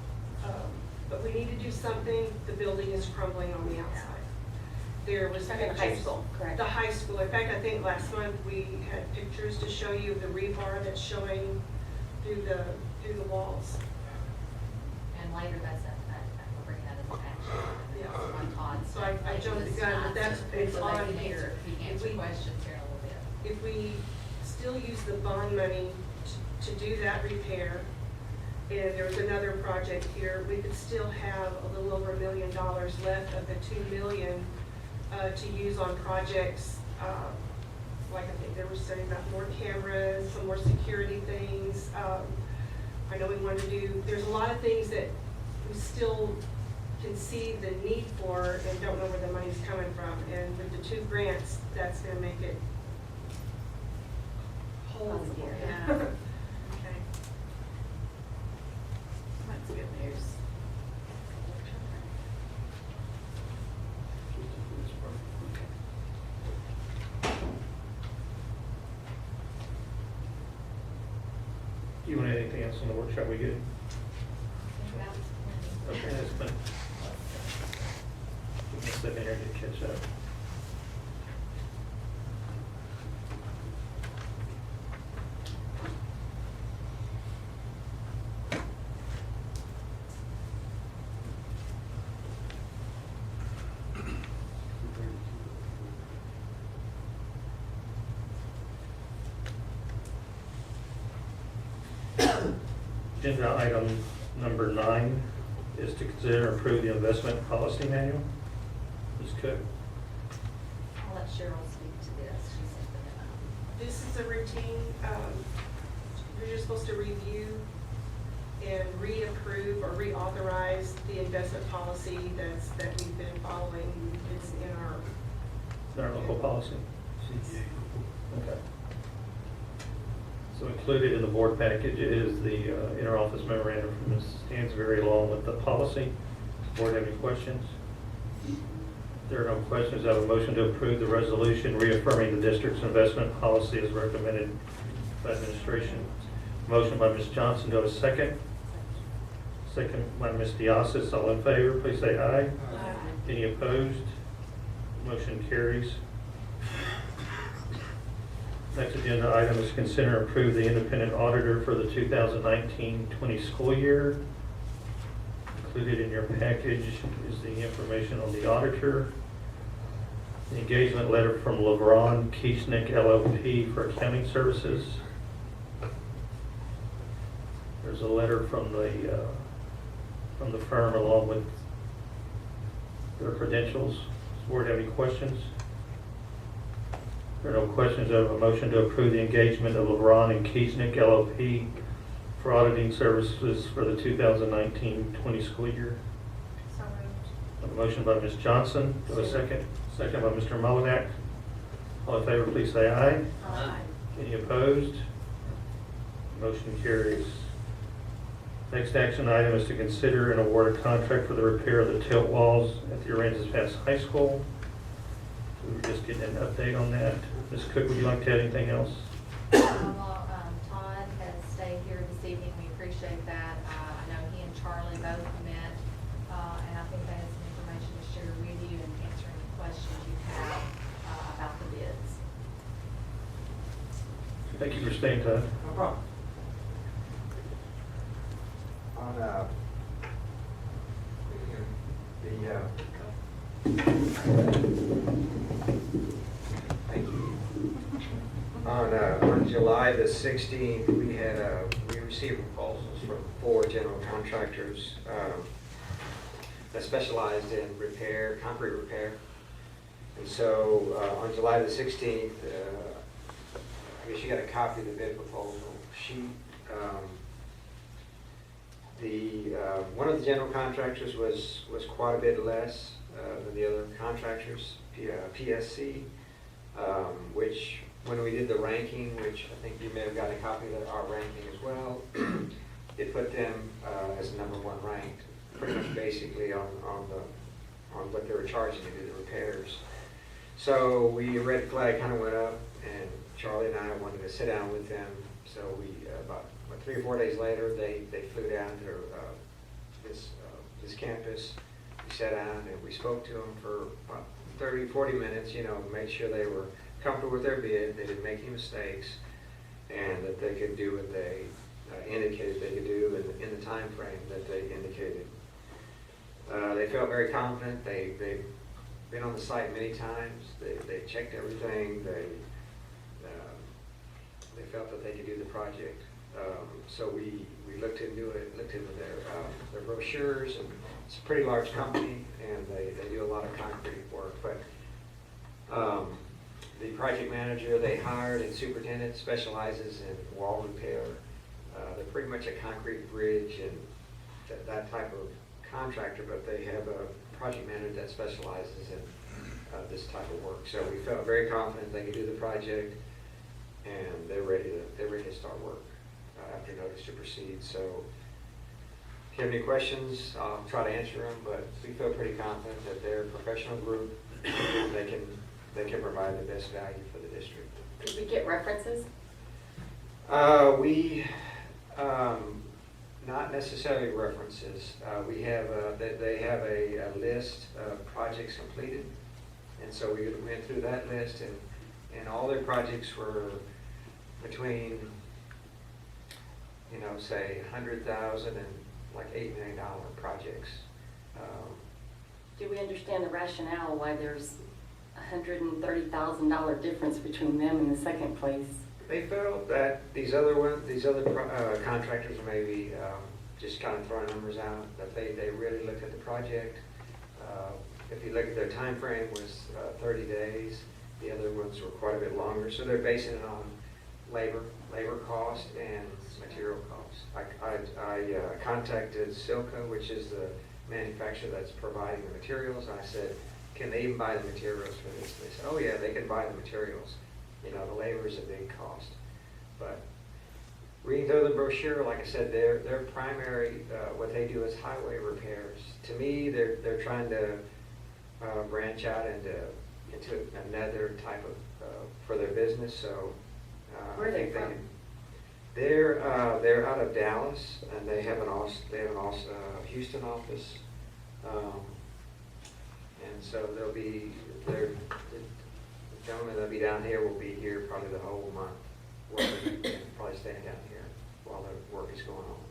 But we need to do something. The building is crumbling on the outside. There was Talking about high pictures- school, correct? The high school. In fact, I think last month we had pictures to show you of the rebar that's showing through the walls. And later, we'll bring that as an action. Yeah. On Todd's. So I jumped the gun, but that's, it's So on they can here. answer, he can answer questions here in a little bit. If we still use the bond money to do that repair, and there was another project here, we could still have a little over $1 million left of the $2 million to use on projects. Like I think they were saying about more cameras, some more security things. I know we wanted to do, there's a lot of things that we still can see the need for and don't know where the money's coming from. And with the 2 grants, that's gonna make it whole again. Yeah. Okay. That's good news. Do you want anything else on the workshop we get? Okay, that's fine. Give me a second here to catch up. Agenda item number 9 is to consider and approve the investment policy manual. Ms. Cook? I'll let Cheryl speak to this. She sent the memo. This is a routine, you're just supposed to review and reapprove or reauthorize the investment policy that we've been following. It's in our Our local policy. Okay. So included in the board package is the interoffice memorandum from Ms. Stansberry along with the policy. Does the board have any questions? If there are no questions, I have a motion to approve the resolution reaffirming the district's investment policy as recommended by administration. Motion by Ms. Johnson. Do I have a second? Second by Ms. Diossis. All in favor, please say aye. Aye. Any opposed? Motion carries. Next agenda item is consider and approve the independent auditor for the 2019-20 school year. Included in your package is the information on the auditor. The engagement letter from LeBron Keechnick LLP for accounting services. There's a letter from the firm along with their credentials. Does the board have any questions? If there are no questions, I have a motion to approve the engagement of LeBron and Keechnick LLP for auditing services for the 2019-20 school year. So moved. A motion by Ms. Johnson. Do I have a second? Second by Mr. Molinak. All in favor, please say aye. Aye. Any opposed? Motion carries. Next action item is to consider and award a contract for the repair of the tilt walls at the Aransas Pass High School. We were just getting an update on that. Ms. Cook, would you like to add anything else? Well, Todd has stayed here this evening. We appreciate that. I know he and Charlie both met, and I think they had some information to share with you and answer any questions you have about the bids. Thank you for staying, Todd. No problem. On, thank you. On July the 16th, we received proposals from 4 general contractors that specialized in repair, concrete repair. And so on July the 16th, I guess you got a copy of the bid proposal sheet. One of the general contractors was quite a bit less than the other contractors, PSC, which when we did the ranking, which I think you may have got a copy of our ranking as well, it put them as number 1 ranked, pretty much basically on what they were charging to do the repairs. So red flag kind of went up, and Charlie and I wanted to sit down with them. So we about 3 or 4 days later, they flew down to this campus. We sat down and we spoke to them for about 30, 40 minutes, made sure they were comfortable with their bid, they didn't make any mistakes, and that they could do what they indicated they could do in the time frame that they indicated. They felt very confident. They've been on the site many times. They checked everything. They felt that they could do the project. So we looked into it, looked into their brochures, and it's a pretty large company, and they do a lot of concrete work. But the project manager they hired and superintendent specializes in wall repair. They're pretty much a concrete bridge and that type of contractor, but they have a project manager that specializes in this type of work. So we felt very confident they could do the project, and they're ready to start work after notice to proceed. So if you have any questions, I'll try to answer them, but we feel pretty confident that they're a professional group. They can provide the best value for the district. Did we get references? Not necessarily references. We have they have a list of projects completed, and so we went through that list, and all their projects were between, say $100,000 and like $8 million projects. Do we understand the rationale why there's $130,000 difference between them and the second place? They felt that these other contractors are maybe just kind of throwing numbers out, that they really looked at the project. If you look at their time frame was 30 days, the other ones were quite a bit longer, so they're basing it on labor cost and material cost. I contacted Silco, which is the manufacturer that's providing the materials. I said, can they even buy the materials for this? They said, oh yeah, they can buy the materials. You know, the labor is a big cost. But reading through the brochure, like I said, their primary, what they do is highway repairs. To me, they're trying to branch out into another type of, for their business, so. Where are they from? They're out of Dallas, and they have an Houston office. And so the gentleman that'll be down here will be here probably the whole month, working, and probably staying down here while the work is going on.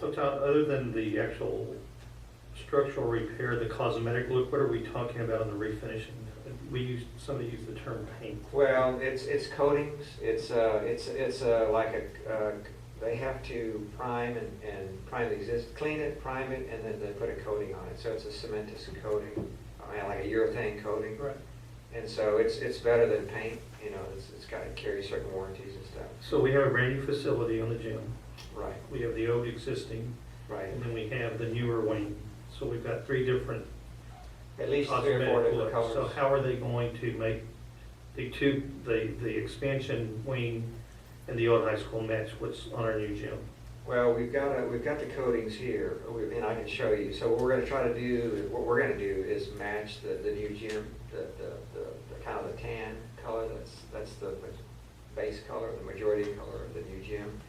So Todd, other than the actual structural repair, the cosmetic look, what are we talking about on the refinishing? Somebody used the term paint. Well, it's coatings. It's like they have to prime and prime the clean it, prime it, and then they put a coating on it. So it's a cementous coating, like a urethane coating. Right. And so it's better than paint. You know, it's got to carry certain warranties and stuff. So we have a brand new facility on the gym. Right. We have the old existing. Right. And then we have the newer wing. So we've got three different. At least 3 or 4 different colors. So how are they going to make the expansion wing and the old high school match what's on our new gym? Well, we've got the coatings here, and I can show you. So what we're going to do is match the new gym, the kind of the tan color. That's the base color, the majority color of the new gym.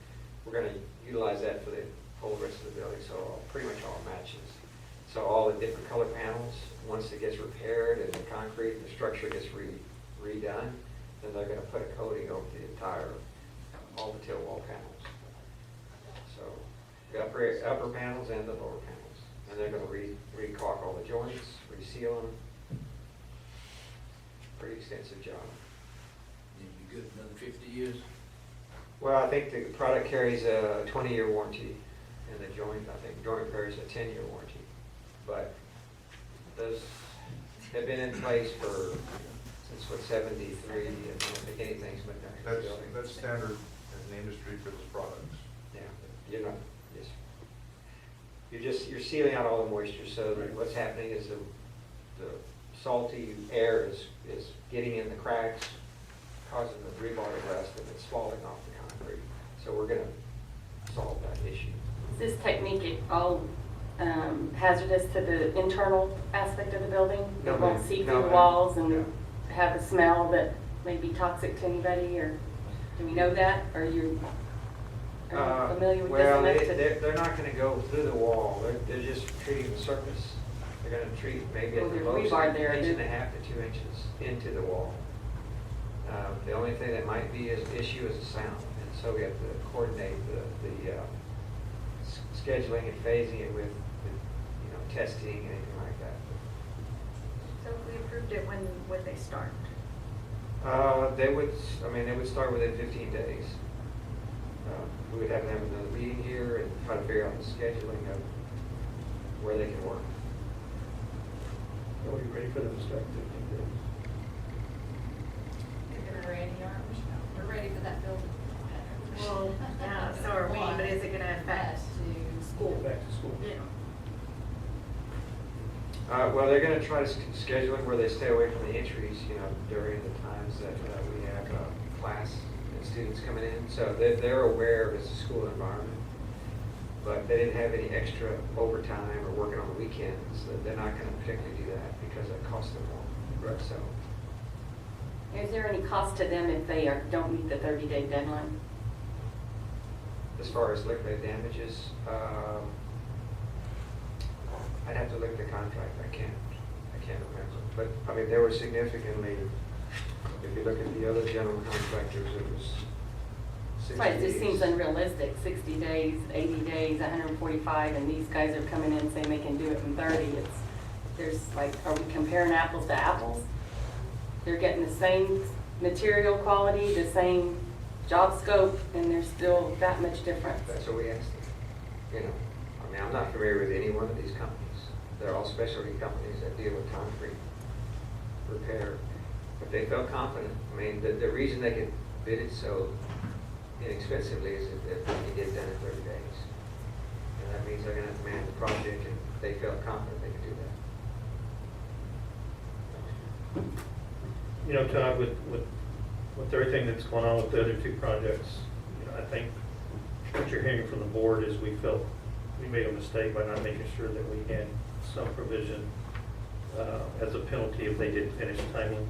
We're going to utilize that for the whole rest of the building, so pretty much all matches. So all the different color panels, once it gets repaired and the concrete and the structure gets redone, then they're going to put a coating over the entire, all the tilt wall panels. So the upper panels and the lower panels. And they're going to re-caulk all the joints, reseal them. Pretty extensive job. And you good another 50 years? Well, I think the product carries a 20-year warranty, and the joint, I think joint repairs a 10-year warranty. But those have been in place since 73, and I don't think anything's been done to the building. That's standard in the industry for those products. Yeah, you're sealing out all the moisture, so that what's happening is the salty air is getting in the cracks, causing the rebar to rust, and it's falling off the concrete. So we're going to solve that issue. Is this technique at all hazardous to the internal aspect of the building? No, It won't ma'am. seep No, through the ma'am. walls and No. have a smell that may be toxic to anybody, or do we know that? Are you familiar with Well, this enough to? they're not going to go through the wall. They're just treating the surface. They're going to treat maybe Well, at the there's most rebar an there, inch dude. and a half to 2 inches into the wall. The only thing that might be an issue is the sound, and so we have to coordinate the scheduling and phasing it with testing and anything like that. So if we approved it, when would they start? They would start within 15 days. We would have to have another meeting here and try to figure out the scheduling of where they can work. Are we ready for them to start in 15 days? You're ready, aren't we? We're ready for that building. Well, yeah, so are we, but is it going to affect school? Back to school. Yeah. Well, they're going to try to schedule it where they stay away from the entries, during the times that we have class and students coming in. So they're aware of it's a school environment, but they didn't have any extra overtime or working on the weekends. They're not going to particularly do that because it costs them more. Right. So. Is there any cost to them if they don't meet the 30-day deadline? As far as liquidated damages, I'd have to look at the contract. I can't remember. But I mean, there were significantly. If you look at the other general contractors, it was 60 Right, it just days. seems unrealistic, 60 days, 80 days, 145, and these guys are coming in saying they can do it in 30. There's like, are we comparing apples to apples? They're getting the same material quality, the same job scope, and they're still that much difference. That's what we asked them. You know, I mean, I'm not familiar with any one of these companies. They're all specialty companies that deal with concrete repair. But they felt confident. I mean, the reason they could bid it so inexpensively is if they can get it done in 30 days. And that means they're gonna have to manage the project, and they felt confident they could do that. You know, Todd, with everything that's going on with the other two projects, you know, I think what you're hearing from the board is we felt we made a mistake by not making sure that we had some provision as a penalty if they didn't finish timely.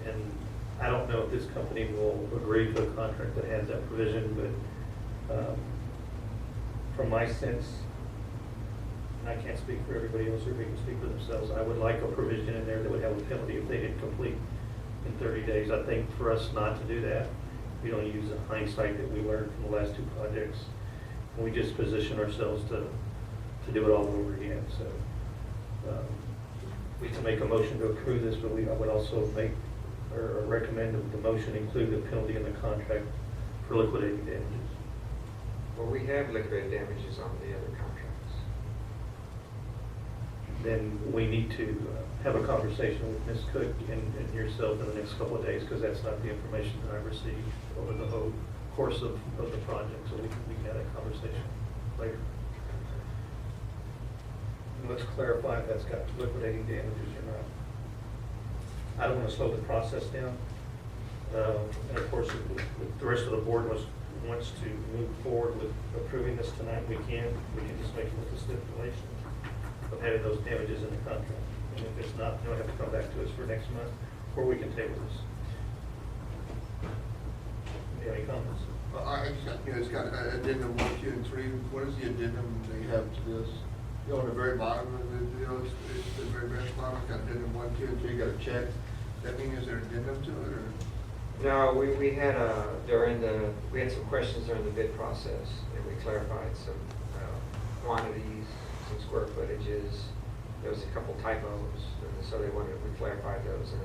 And I don't know if this company will agree to a contract that has that provision, but from my sense, and I can't speak for everybody else, or they can speak for themselves, I would like a provision in there that would have a penalty if they didn't complete in 30 days. I think for us not to do that, we don't use the hindsight that we learned from the last two projects, and we just position ourselves to do it all over again. So we can make a motion to approve this, but I would also make or recommend that the motion include the penalty in the contract for liquidating damages. Well, we have liquidated damages on the other contracts. Then we need to have a conversation with Ms. Cook and yourself in the next couple of days, because that's not the information that I received over the whole course of the project. So we can have that conversation later. And let's clarify if that's got liquidating damages or not. I don't want to slow the process down. And of course, if the rest of the board wants to move forward with approving this tonight, we can just make it with the stipulation of having those damages in the contract. And if it's not, they'll have to come back to us for next month, or we can table this. Do you have any comments? I just got, it's got addendum 1, 2, and 3. What is the addendum they have to this? You know, on the very bottom of the, it's the very bottom, it's got addendum 1, 2, and 3, you got a check. Does that mean is there an addendum to it, or? No, we had we had some questions during the bid process, and we clarified some quantities, some square footages. There was a couple typos, and so we clarified those, and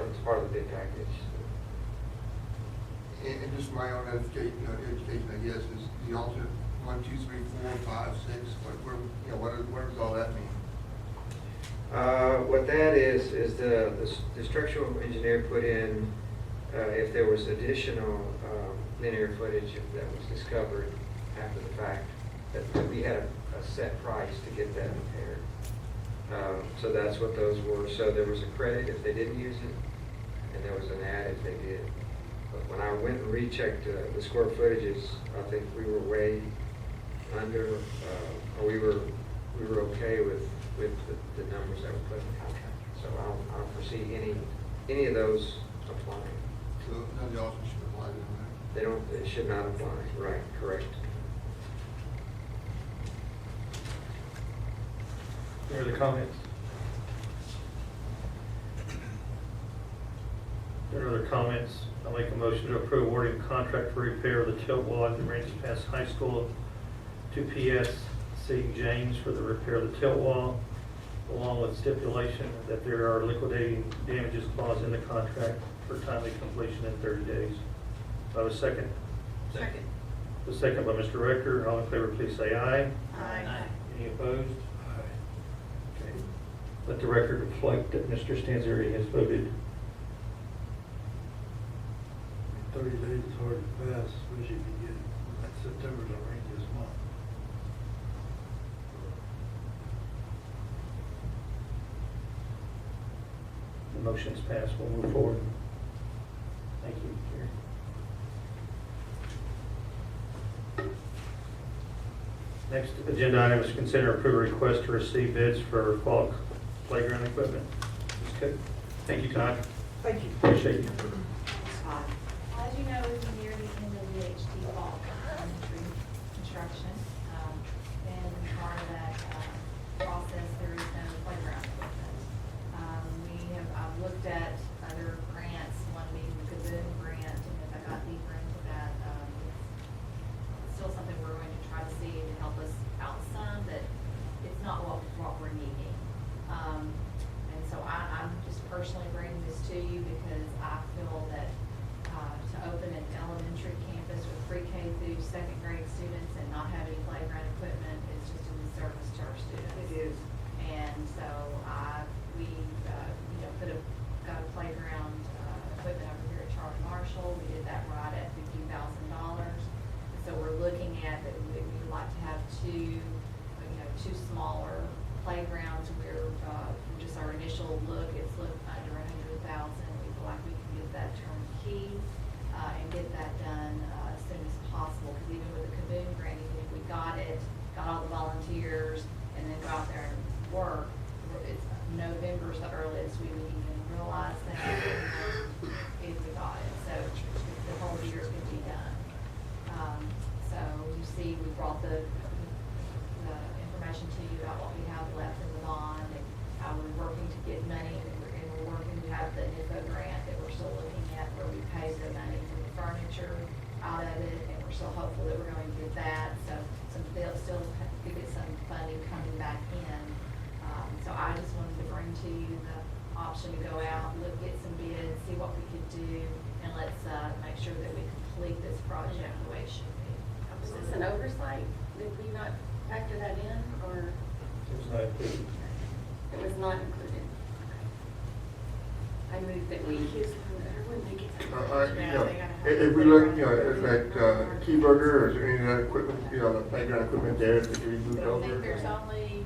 it's part of the bid package. And just my own education, I guess, is the alternate 1, 2, 3, 4, 5, 6. What does all that mean? What that is the structural engineer put in, if there was additional linear footage that was discovered after the fact, that we had a set price to get that repaired. So that's what those were. So there was a credit if they didn't use it, and there was an add if they did. But when I went and rechecked the square footages, I think we were way under, or we were okay with the numbers that were put in the contract. So I don't foresee any of those applying. So none of the alternate should apply to them, right? It should not apply, right, correct. Any other comments? There are other comments. I'll make a motion to approve awarding contract for repair of the tilt wall at the Ranches Pass High School to PSC James for the repair of the tilt wall, along with stipulation that there are liquidating damages clause in the contract for timely completion in 30 days. Do I have a second? Second. The second by Mr. Rector. All in favor, please say aye. Aye. Any opposed? Okay. Let the record reflect that Mr. Stanzeri has voted. 30 days is hard to pass, especially if you get, September's our rainiest month. The motion's passed. We'll move forward. Thank you, Jerry. Next agenda item is to consider approve a request to receive bids for fall playground equipment. Ms. Cook? Thank you, Todd. Thank you. Appreciate you. As you know, we're near the end of the HD fall elementary construction. And part of that process, there is no playground equipment. I've looked at other grants, one being the Kaboom grant, and if I got deeper into that, it's still something we're going to try to see to help us out some, but it's not what we're needing. And so I'm just personally bringing this to you because And so, got a playground, equipment over here at Charlie Marshall. We did that right at $50,000. So we're looking at that we'd like to have two smaller playgrounds. Just our initial look, it's looked under $100,000. We feel like we can get that turnkey, and get that done, as soon as possible. Because even with the Kaboom grant, even if we got all the volunteers and then go out there and work, November's the earliest we would even realize that if we got it. So the whole year could be done. So you see, we brought the information to you about what we have left in the bond and how we're working to get money, and we're working to have the info grant that we're still looking at where we pay the money for the furniture out of it, and we're still hopeful that we're going to get that. So they'll still could get some funding coming back in. So I just wanted to bring to you the option to go out, get some bids, see what we could do, and let's make sure that we complete this project the way it should be. Was this an oversight? Did we not factor that in, or? It's not included. It was not included. I move that we. If we look, at Key Burger, or is there any other equipment, the playground equipment there that can be moved I over? think there's only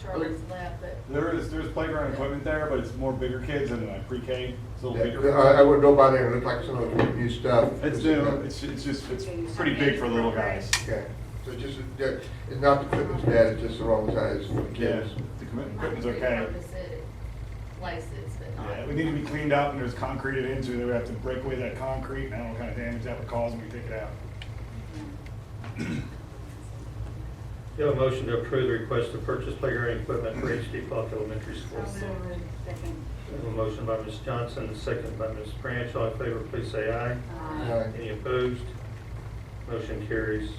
Charlie's left, but. There's playground equipment there, but it's more bigger kids and like pre-K. It's a little Yeah, bigger. I would go by there and look like some of the new stuff. It's new. It's pretty big for little guys. Okay, so it's not the equipment's bad, it's just the wrong size for the kids. Yeah, the equipment's okay. Places, but not. Yeah, we need to be cleaned up, and there's concrete into it. We have to break away that concrete, and I don't know what kind of damage that would cause when we take it out. You have a motion to approve the request to purchase playground equipment for HD Falk Elementary School. Second. We have a motion by Ms. Johnson, a second by Ms. Branch. All in favor, please say aye. Aye. Any opposed? Motion carries.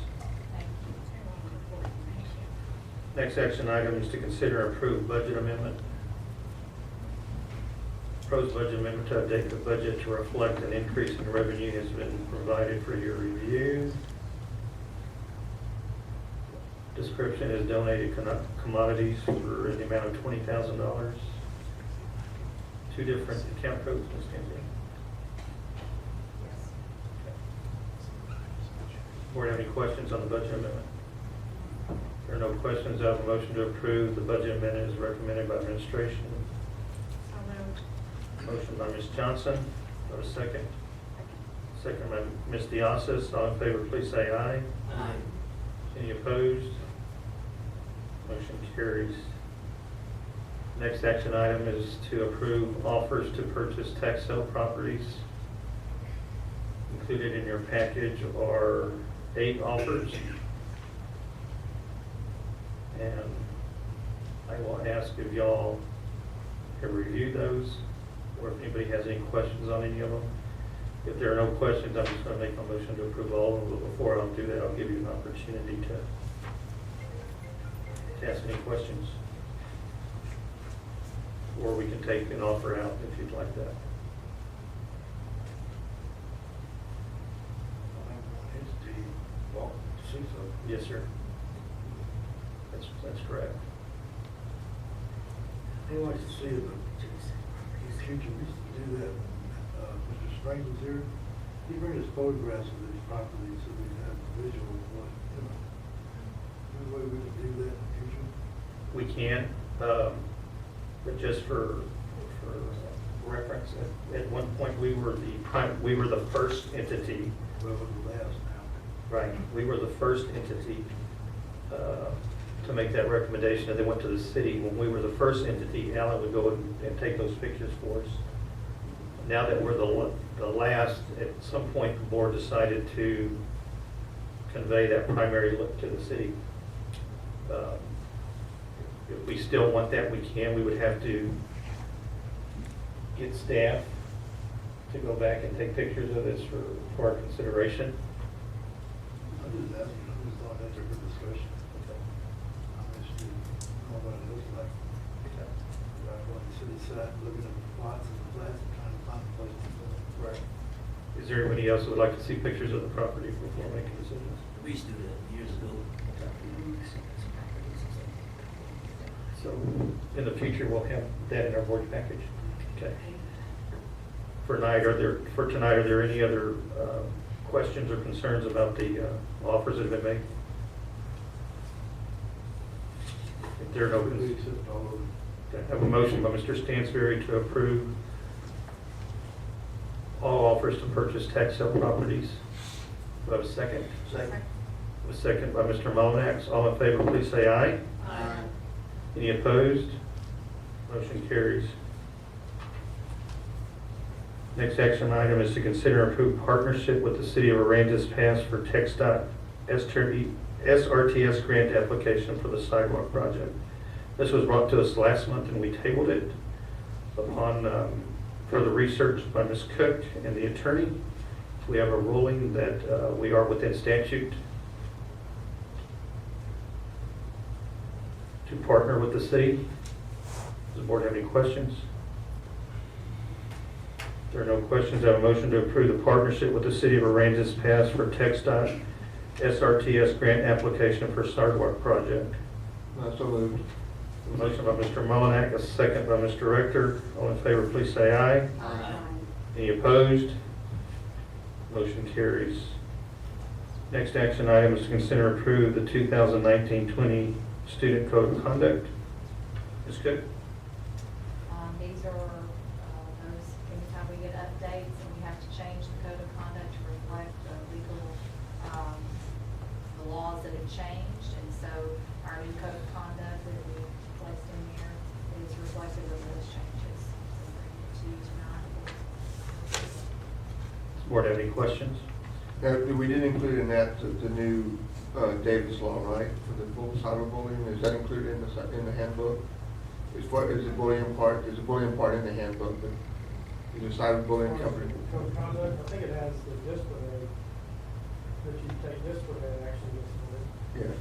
Next action item is to consider and approve budget amendment. Proposed budget amendment to update the budget to reflect an increase in revenue has been provided for your review. Description is donated commodities for the amount of $20,000. Two different account codes, Ms. Kinsey. Board have any questions on the budget amendment? If there are no questions, I have a motion to approve the budget amendment as recommended by administration. Motion by Ms. Johnson. Do I have a second? Second by Ms. Diossis. All in favor, please say aye. Aye. Any opposed? Motion carries. Next action item is to approve offers to purchase tax sale properties. Included in your package are 8 offers. And I will ask if y'all have reviewed those, or if anybody has any questions on any of them. If there are no questions, I'm just going to make a motion to approve all of them. But before I'll do that, I'll give you an opportunity to ask any questions. Or we can take an offer out if you'd like that. Yes, sir. That's correct. I'd like to see if in the future we used to do that. Mr. Strange was here. He brings us photographs of these properties so we have a visual of what, any way we can do that in the future. We can, but just for reference, at one point we were the first entity. Well, the last now. Right. We were the first entity to make that recommendation, and they went to the city. When we were the first entity, Alan would go and take those pictures for us. Now that we're the last, at some point the board decided to convey that primary look to the city. If we still want that, we can. We would have to get staff to go back and take pictures of this for our consideration. I just thought that's a good discussion. I just didn't know what it looks like. Right, when the city sat, looking at the plots and the flats and trying to find a place to put it. Right. Is there anybody else who would like to see pictures of the property before making decisions? We used to do that years ago. So in the future, we'll have that in our board package. Okay. For tonight, are there any other questions or concerns about the offers that have been made? If there are no, We accept all of them. I have a motion by Mr. Stansberry to approve all offers to purchase tax sale properties. Do I have a second? Second. A second by Mr. Molinax. All in favor, please say aye. Aye. Any opposed? Motion carries. Next action item is to consider approved partnership with the City of Aransas Pass for TxDOT SRTS grant application for the sidewalk project. This was brought to us last month and we tabled it. Upon further research by Ms. Cook and the attorney, we have a ruling that we are within statute to partner with the city. Does the board have any questions? If there are no questions, I have a motion to approve the partnership with the City of Aransas Pass for TxDOT SRTS grant application for sidewalk project. So moved. Motion by Mr. Molinak, a second by Mr. Rector. All in favor, please say aye. Aye. Any opposed? Motion carries. Next action item is to consider approve the 2019-20 Student Code of Conduct. Ms. Cook? These are those, anytime we get updates and we have to change the code of conduct to reflect the legal, the laws that have changed. And so our new code of conduct that we placed in here is reflective of those changes. So we're going to use tonight. Does the board have any questions? Now, we did include in that the new Davis law, right, for the full cyberbullying. Is that included in the handbook? Is the bullying part? There's a bullying part in the handbook, but is the cyberbullying covered? Code of conduct, I think it has the disciplinary, that you take disciplinary action disciplinary.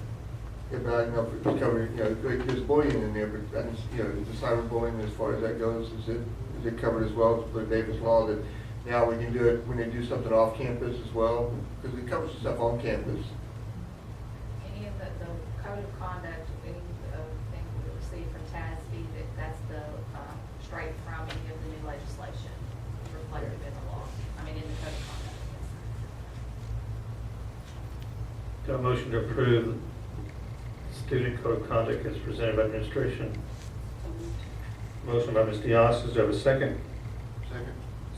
Yeah, but I don't know if it's covered, you know, there's bullying in there, but I just, you know, the cyberbullying, as far as that goes, is it covered as well for the Davis law, that now we can do it when they do something off campus as well? Because it covers the stuff on campus. Any of the code of conduct, any thing we receive from TASB, that's the straight from any of the new legislation reflected in the law. I mean, in the code of conduct. Yes. Do I have a motion to approve Student Code of Conduct as presented by administration? Motion by Ms. Diaz. Does I have a second? Second.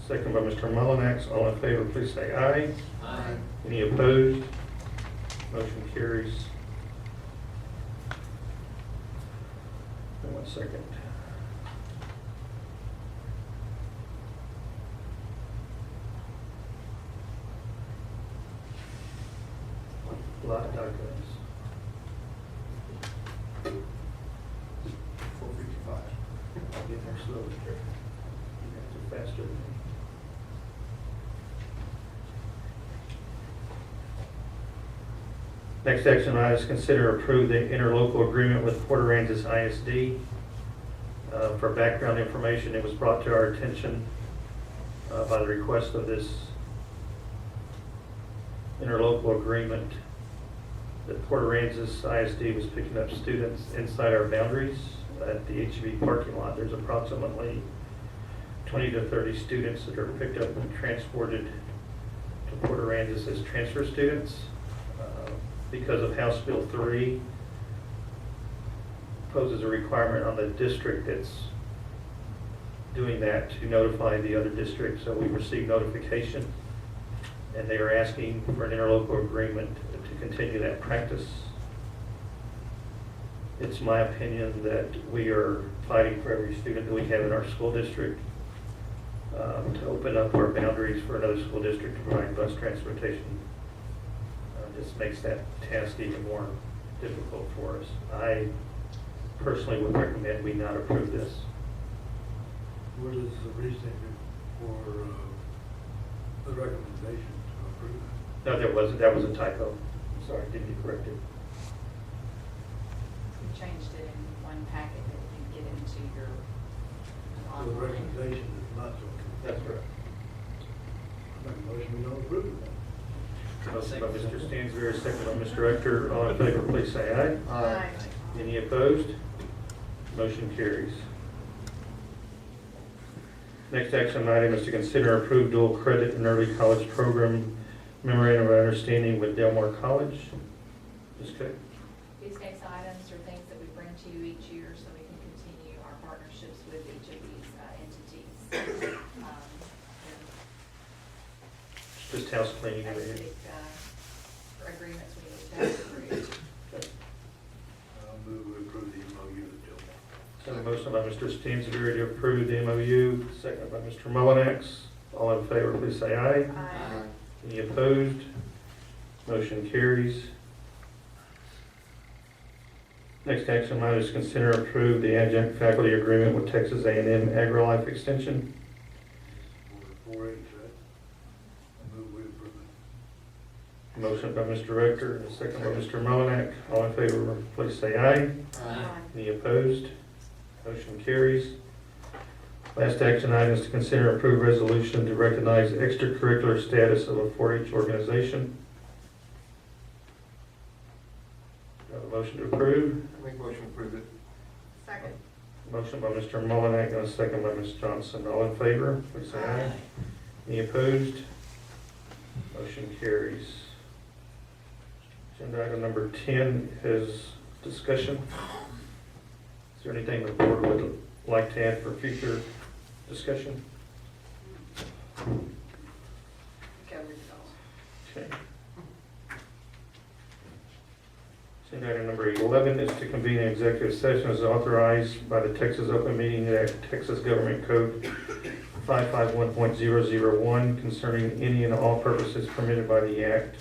Second by Mr. Mullinax. All in favor, please say aye. Aye. Any opposed? Motion carries. One second. A lot of documents. 455. I'll get there slowly. You guys are faster than me. Next action item is consider approve the interlocal agreement with Port Aransas ISD. For background information, it was brought to our attention by the request of this interlocal agreement that Port Aransas ISD was picking up students inside our boundaries at the HEB parking lot. There's approximately 20 to 30 students that are picked up and transported to Port Aransas as transfer students. Because of House Bill 3 poses a requirement on the district that's doing that to notify the other districts. So we received notification and they are asking for an interlocal agreement to continue that practice. It's my opinion that we are fighting for every student that we have in our school district to open up our boundaries for another school district to provide bus transportation. This makes that task even more difficult for us. I personally would recommend we not approve this. What is the reason for the recommendation to approve it? No, that was a typo. I'm sorry, didn't get corrected. We changed it in one packet that you get into your So the online. recommendation is not to approve. That's correct. I make a motion, we don't approve it. Motion by Mr. Stansberry, second by Mr. Rector. All in favor, please say aye. Aye. Any opposed? Motion carries. Next action item is to consider approved dual credit and early college program memorandum of understanding with Del Mar College. Ms. Cook. These next items are things that we bring to you each year so we can continue our partnerships with each of these entities. Just house cleaning. Basic agreements we need to have approved. I'll move we approve the MOU with Del Mar. So a motion by Mr. Stansberry to approve the MOU, second by Mr. Mullinex. All in favor, please say aye. Aye. Any opposed? Motion carries. Next action item is consider approve the adjunct faculty agreement with Texas A&M AgriLife Extension. For 4-H, right? I move we approve it. Motion by Mr. Rector, and a second by Mr. Mullinex. All in favor, please say aye. Aye. Any opposed? Motion carries. Last action item is to consider approve resolution to recognize extracurricular status of a 4-H organization. Have a motion to approve. Make motion to approve it. Second. Motion by Mr. Mullinex and a second by Ms. Johnson. All in favor, please say aye. Any opposed? Motion carries. Agenda item number 10 is discussion. Is there anything the board would like to add for future discussion? Covered it all. Okay. Agenda item number 11 is to convene an executive session as authorized by the Texas Open Meeting Act, Texas Government Code 551.001 concerning any and all purposes permitted by the Act.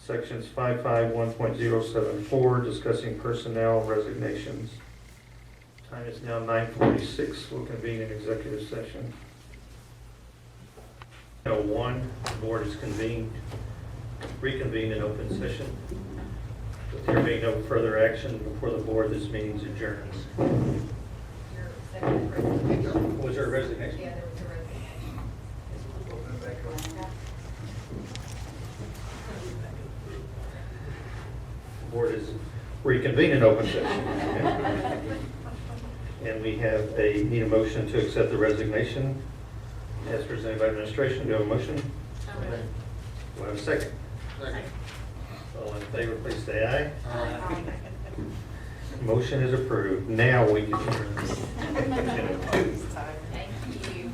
Sections 551.074 discussing personnel resignations. Time is now 9:46. We'll convene an executive session. 1, the board is reconvened in open session. With there being no further action before the board, this meeting is adjourned. Your second resignation. Was there a resignation? Yeah, there was a resignation. The board is reconvened in open session. And we need a motion to accept the resignation as presented by administration. Do you have a motion? Do I have a second? Second. All in favor, please say aye. Aye. Motion is approved. Now we can adjourn. Thank you.